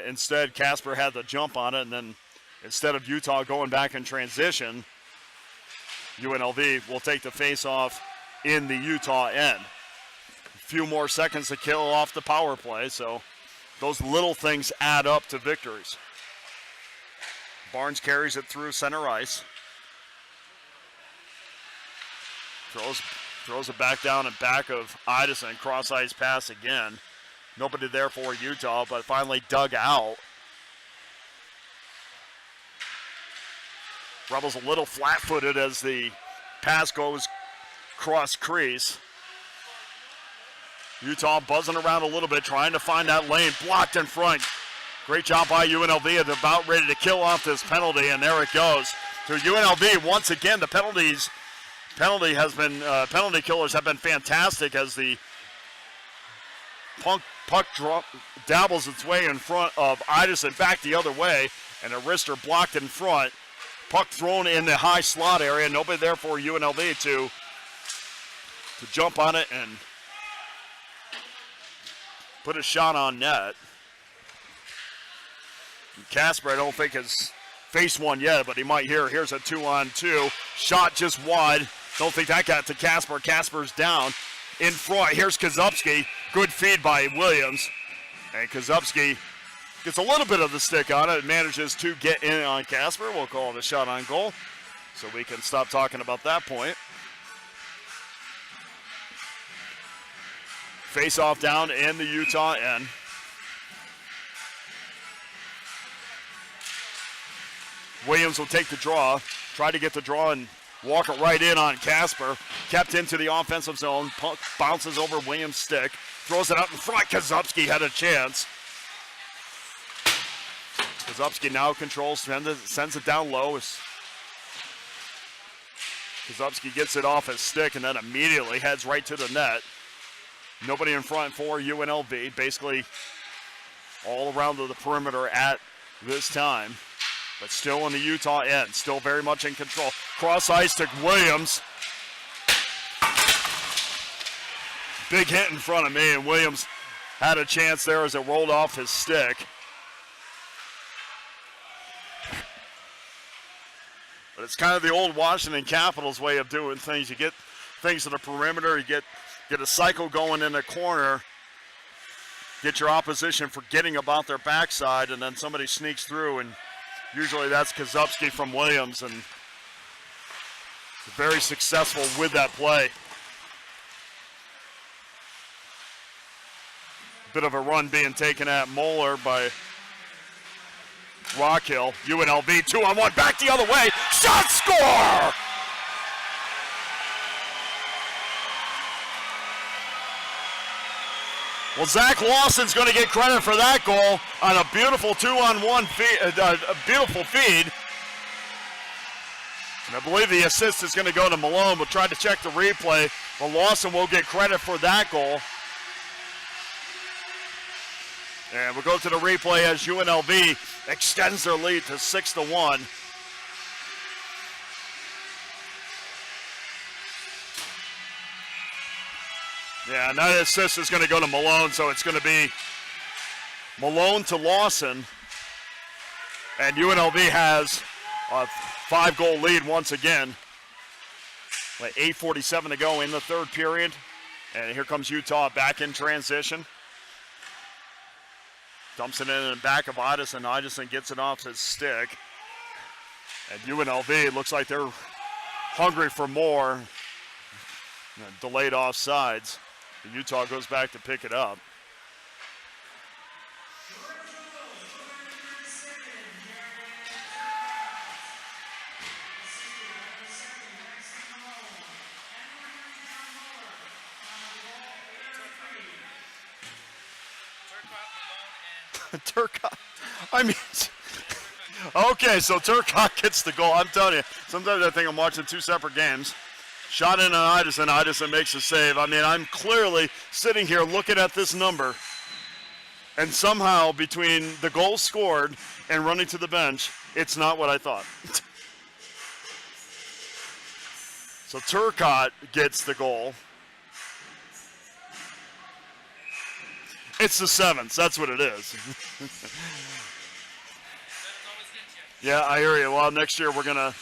instead, Casper had the jump on it, and then instead of Utah going back in transition, UNLV will take the face-off in the Utah end. A few more seconds to kill off the power play, so those little things add up to victories. Barnes carries it through center ice. Throws it back down and back of Idison. Cross-ice pass again. Nobody there for Utah, but finally dug out. Rebels a little flat-footed as the pass goes cross-crease. Utah buzzing around a little bit, trying to find that lane. Blocked in front. Great job by UNLV. They're about ready to kill off this penalty, and there it goes. To UNLV, once again, the penalty killers have been fantastic as the puck dabbles its way in front of Idison, back the other way, and a wrister blocked in front. Puck thrown in the high slot area. Nobody there for UNLV to jump on it and put a shot on net. And Casper, I don't think has faced one yet, but he might here. Here's a 2-on-2. Shot just wide. Don't think that got to Casper. Casper's down in front. Here's Kozubski. Good feed by Williams. And Kozubski gets a little bit of the stick on it and manages to get in on Casper. We'll call it a shot on goal, so we can stop talking about that point. Face off down in the Utah end. Williams will take the draw. Try to get the draw and walk it right in on Casper. Kept into the offensive zone. Puck bounces over Williams' stick. Throws it out in front. Kozubski had a chance. Kozubski now controls, sends it down low. Kozubski gets it off his stick and then immediately heads right to the net. Nobody in front for UNLV. Basically all around the perimeter at this time. But still in the Utah end. Still very much in control. Cross ice to Williams. Big hit in front of me, and Williams had a chance there as it rolled off his stick. But it's kind of the old Washington Capitals way of doing things. You get things to the perimeter, you get a cycle going in the corner, get your opposition forgetting about their backside, and then somebody sneaks through, and usually that's Kozubski from Williams, and very successful with that play. Bit of a run being taken at Moeller by Rockhill. UNLV 2-on-1, back the other way. Shot, score! Well, Zach Lawson's going to get credit for that goal on a beautiful 2-on-1 feed, a beautiful feed. And I believe the assist is going to go to Malone. We'll try to check the replay, but Lawson will get credit for that goal. And we'll go to the replay as UNLV extends their lead to 6-1. Yeah, now the assist is going to go to Malone, so it's going to be Malone to Lawson. And UNLV has a 5-goal lead once again. With 8:47 to go in the third period. And here comes Utah back in transition. Dumps it in the back of Idison. Idison gets it off his stick. And UNLV looks like they're hungry for more. Delayed offsides. Utah goes back to pick it up. Turcotte. I mean, okay, so Turcotte gets the goal. I'm telling you, sometimes I think I'm watching two separate games. Shot in on Idison. Idison makes a save. I mean, I'm clearly sitting here looking at this number, and somehow between the goal scored and running to the bench, it's not what I thought. So Turcotte gets the goal. It's the seventh. That's what it is. Yeah, I hear you. Well, next year we're gonna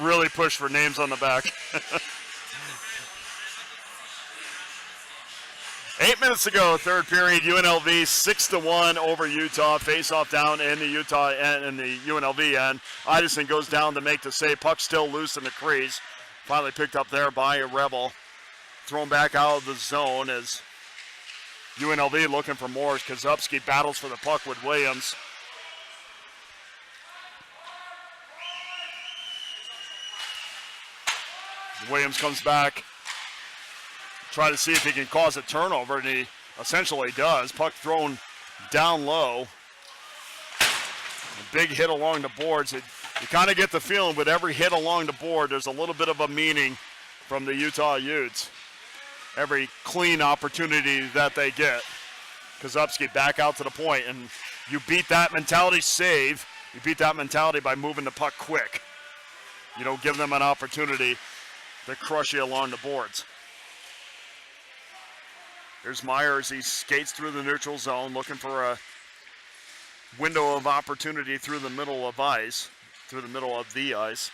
really push for names on the back. 8 minutes to go, third period. UNLV 6-1 over Utah. Face-off down in the Utah end, in the UNLV end. Idison goes down to make the save. Puck still loose in the crease. Finally picked up there by a Rebel. Thrown back out of the zone as UNLV looking for more. Kozubski battles for the puck with Williams. Williams comes back, try to see if he can cause a turnover, and he essentially does. Puck thrown down low. A big hit along the boards. You kind of get the feeling with every hit along the board, there's a little bit of a meaning from the Utah Utes. Every clean opportunity that they get. Kozubski back out to the point, and you beat that mentality save. You beat that mentality by moving the puck quick. You don't give them an opportunity to crush you along the boards. Here's Myers. He skates through the neutral zone, looking for a window of opportunity through the middle of ice, through the middle of the ice.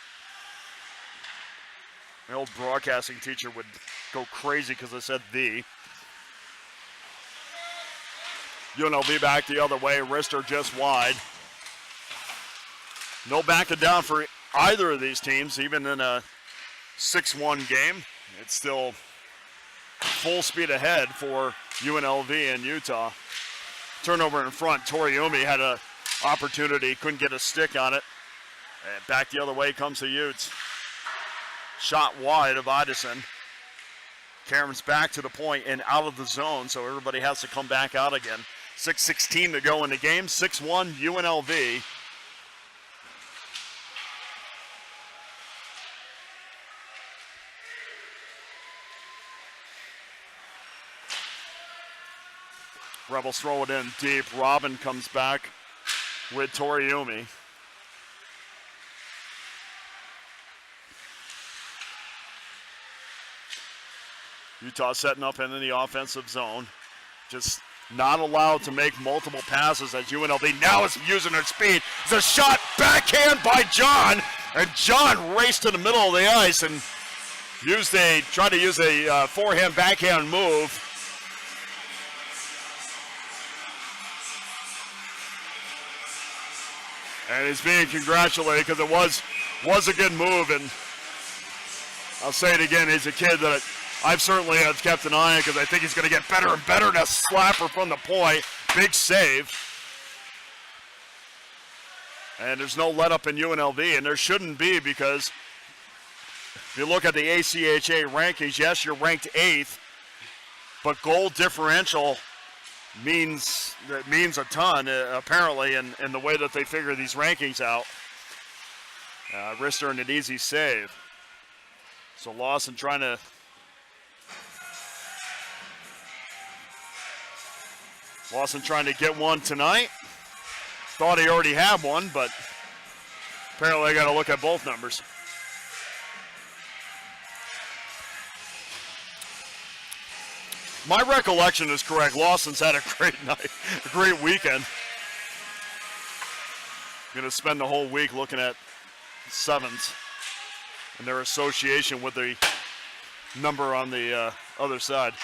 My old broadcasting teacher would go crazy because I said the. UNLV back the other way. Wrister just wide. No backing down for either of these teams, even in a 6-1 game. It's still full speed ahead for UNLV and Utah. Turnover in front. Toriumi had an opportunity, couldn't get a stick on it. And back the other way comes the Utes. Shot wide of Idison. Cameron's back to the point and out of the zone, so everybody has to come back out again. 6:16 to go in the game. 6-1 UNLV. Rebels throw it in deep. Robin comes back with Toriumi. Utah setting up into the offensive zone. Just not allowed to make multiple passes as UNLV now is using their speed. It's a shot backhand by John. And John raced to the middle of the ice and tried to use a forehand backhand move. And he's being congratulated because it was a good move. And I'll say it again, he's a kid that I've certainly have kept an eye on it because I think he's going to get better and better. That slapper from the point. Big save. And there's no let up in UNLV, and there shouldn't be, because if you look at the ACHA rankings, yes, you're ranked 8th, but goal differential means a ton, apparently, in the way that they figure these rankings out. Rister and an easy save. So Lawson trying to get one tonight. Thought he already had one, but apparently I got to look at both numbers. My recollection is correct. Lawson's had a great night, a great weekend. Going to spend the whole week looking at sevens and their association with the number on the other side.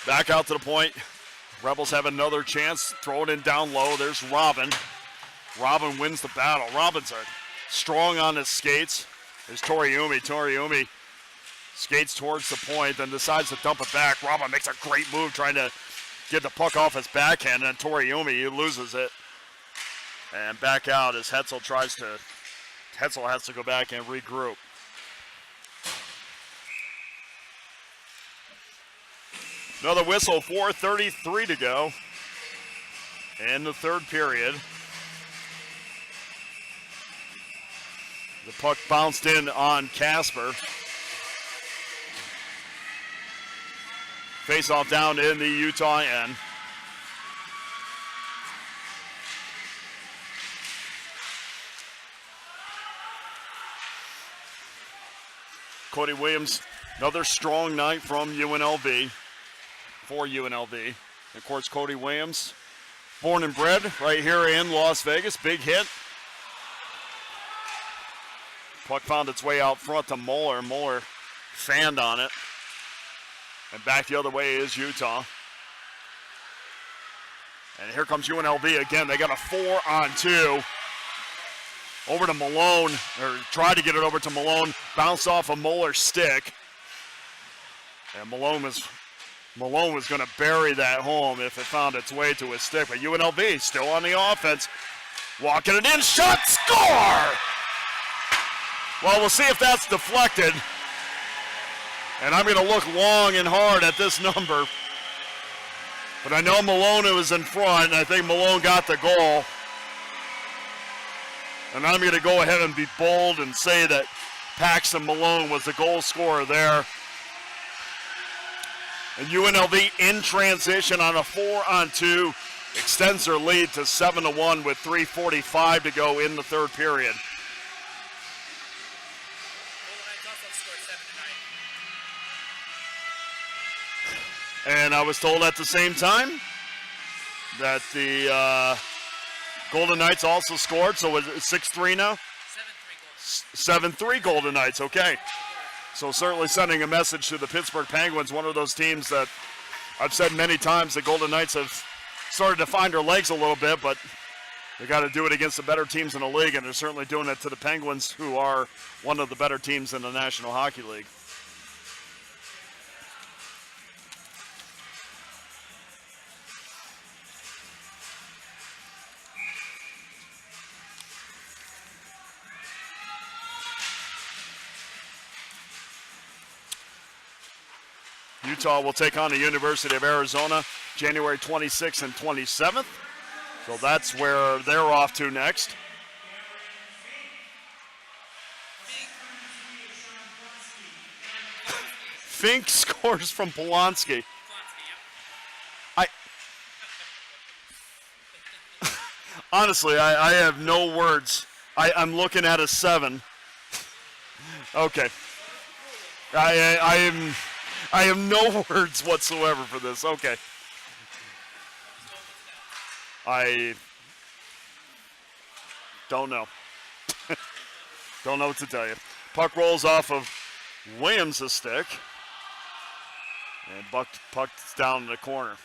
Back out to the point. Rebels have another chance. Throw it in down low. There's Robin. Robin wins the battle. Robin's strong on his skates. There's Toriumi. Toriumi skates towards the point, then decides to dump it back. Robin makes a great move trying to get the puck off his backhand, and Toriumi, he loses it. And back out as Hetzel has to go back and regroup. Another whistle, 4:33 to go in the third period. The puck bounced in on Casper. Face-off down in the Utah end. Cody Williams, another strong night from UNLV. For UNLV. Of course, Cody Williams, born and bred right here in Las Vegas. Big hit. Puck found its way out front to Moeller. Moeller fanned on it. And back the other way is Utah. And here comes UNLV again. They got a 4-on-2. Over to Malone, or tried to get it over to Malone. Bounced off a Moeller's stick. And Malone was going to bury that home if it found its way to his stick. But UNLV still on the offense. Walking it in, shot, score! Well, we'll see if that's deflected. And I'm going to look long and hard at this number. But I know Malone was in front, and I think Malone got the goal. And I'm going to go ahead and be bold and say that Paxton Malone was the goal scorer there. And UNLV in transition on a 4-on-2 extends their lead to 7-1 with 3:45 to go in the third period. And I was told at the same time that the Golden Knights also scored, so is it 6-3 now? 7-3 Golden Knights, okay. So certainly sending a message to the Pittsburgh Penguins, one of those teams that I've said many times the Golden Knights have started to find their legs a little bit, but they got to do it against the better teams in the league, and they're certainly doing it to the Penguins, who are one of the better teams in the National Hockey League. Utah will take on the University of Arizona January 26th and 27th. So that's where they're off to next. Fink scores from Polonsky. Honestly, I have no words. I'm looking at a 7. Okay. I have no words whatsoever for this. Okay. I don't know. Don't know what to tell you. Puck rolls off of Williams' stick. And puck's down in the corner.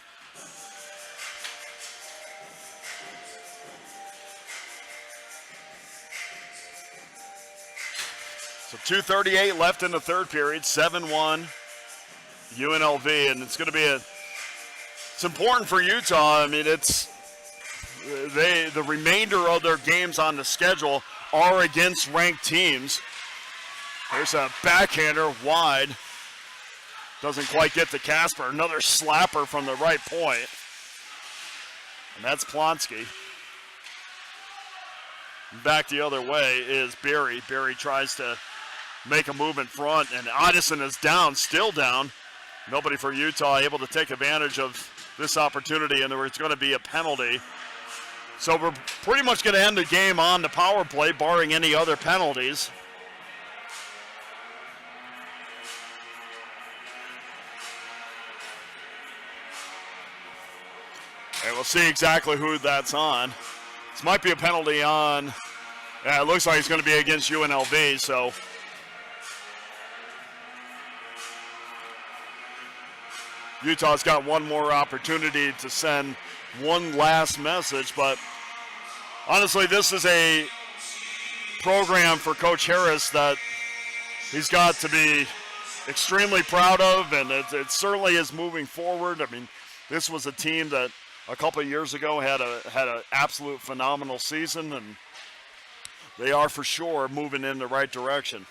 So 2:38 left in the third period, 7-1 UNLV, and it's going to be it's important for Utah. I mean, the remainder of their games on the schedule are against ranked teams. There's a backhander wide. Doesn't quite get to Casper. Another slapper from the right point. And that's Plonsky. Back the other way is Berry. Berry tries to make a move in front, and Idison is down, still down. Nobody for Utah able to take advantage of this opportunity, and there's going to be a penalty. So we're pretty much going to end the game on the power play, barring any other penalties. And we'll see exactly who that's on. This might be a penalty on, it looks like it's going to be against UNLV, so. Utah's got one more opportunity to send one last message, but honestly, this is a program for Coach Harris that he's got to be extremely proud of, and it certainly is moving forward. I mean, this was a team that a couple of years ago had an absolute phenomenal season, and they are for sure moving in the right direction.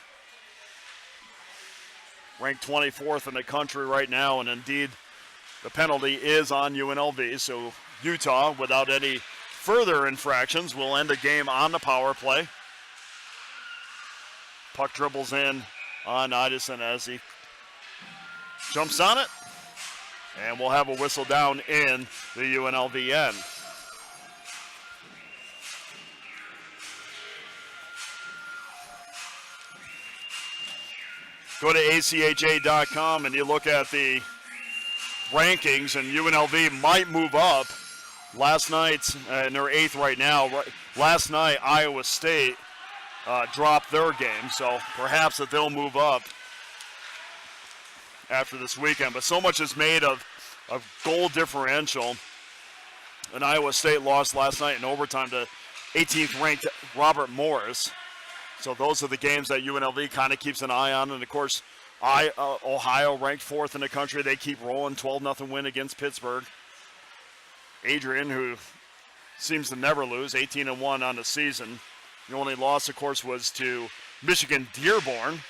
Ranked 24th in the country right now, and indeed the penalty is on UNLV, so Utah, without any further infractions, will end the game on the power play. Puck dribbles in on Idison as he jumps on it, and we'll have a whistle down in the UNLV end. Go to ACHA.com and you look at the rankings, and UNLV might move up. Last night, and they're 8th right now. Last night, Iowa State dropped their game, so perhaps that they'll move up after this weekend. But so much is made of goal differential. And Iowa State lost last night in overtime to 18th ranked Robert Morris. So those are the games that UNLV kind of keeps an eye on. And of course, Ohio ranked 4th in the country. They keep rolling, 12-0 win against Pittsburgh. Adrian, who seems to never lose, 18-1 on the season. The only loss, of course, was to Michigan Dearborn.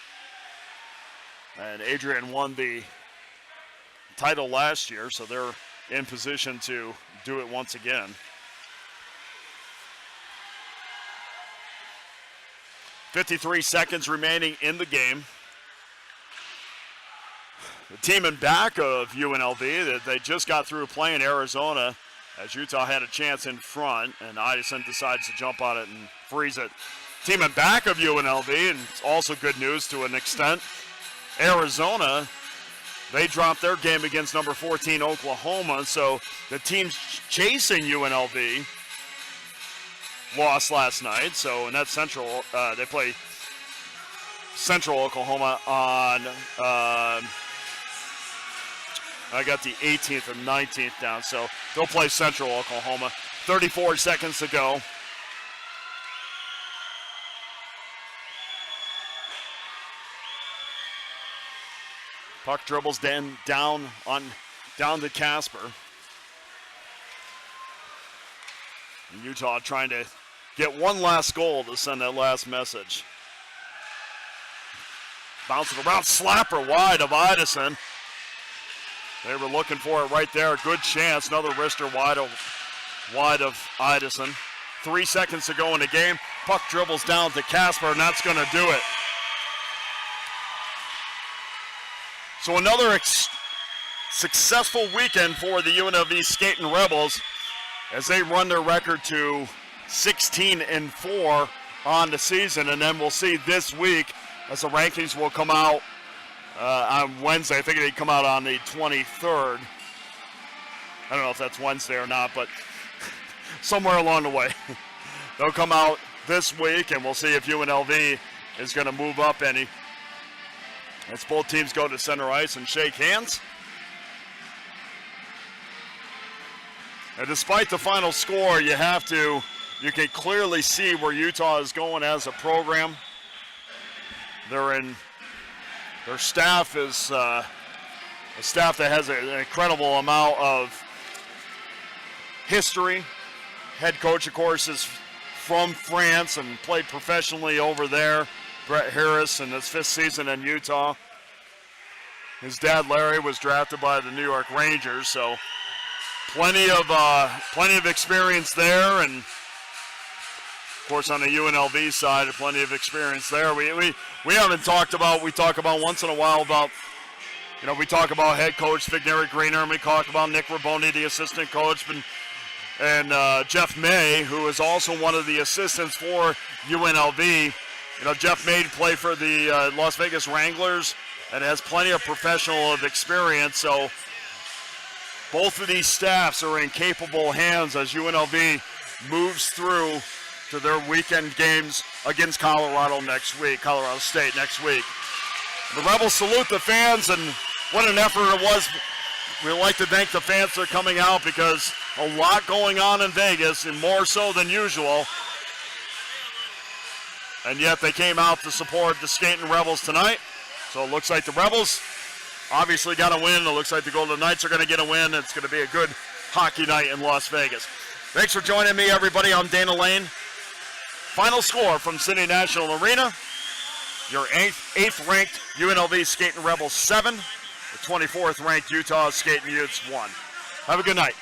And Adrian won the title last year, so they're in position to do it once again. .53 seconds remaining in the game. The team in back of UNLV, they just got through playing Arizona, as Utah had a chance in front, and Idison decides to jump on it and freeze it. Team in back of UNLV, and it's also good news to an extent, Arizona, they dropped their game against number 14 Oklahoma, so the teams chasing UNLV lost last night. So in that Central, they play Central Oklahoma on, I got the 18th and 19th down, so they'll play Central Oklahoma. 34 seconds to go. Puck dribbles down to Casper. And Utah trying to get one last goal to send that last message. Bouncing around, slapper wide of Idison. They were looking for it right there. Good chance. Another wrister wide of Idison. 3 seconds to go in the game. Puck dribbles down to Casper, and that's going to do it. So another successful weekend for the UNLV Skating Rebels as they run their record to 16-4 on the season. And then we'll see this week as the rankings will come out on Wednesday. I think they come out on the 23rd. I don't know if that's Wednesday or not, but somewhere along the way. They'll come out this week, and we'll see if UNLV is going to move up any. As both teams go to center ice and shake hands. And despite the final score, you can clearly see where Utah is going as a program. Their staff is a staff that has an incredible amount of history. Head coach, of course, is from France and played professionally over there. Brett Harris in his 5th season in Utah. His dad, Larry, was drafted by the New York Rangers, so plenty of experience there, and of course on the UNLV side, plenty of experience there. We haven't talked about. We talk about once in a while about, we talk about head coach Vigneri Greener, and we talk about Nick Raboni, the assistant coach, and Jeff May, who is also one of the assistants for UNLV. Jeff May played for the Las Vegas Wranglers and has plenty of professional experience. So both of these staffs are in capable hands as UNLV moves through to their weekend games against Colorado State next week. The Rebels salute the fans, and what an effort it was. We'd like to thank the fans for coming out because a lot going on in Vegas, and more so than usual. And yet they came out to support the Skating Rebels tonight. So it looks like the Rebels obviously got a win. It looks like the Golden Knights are going to get a win. It's going to be a good hockey night in Las Vegas. Thanks for joining me, everybody. I'm Dana Lane. Final score from City National Arena. Your 8th ranked UNLV Skating Rebels 7. The 24th ranked Utah Skating Utes 1. Have a good night.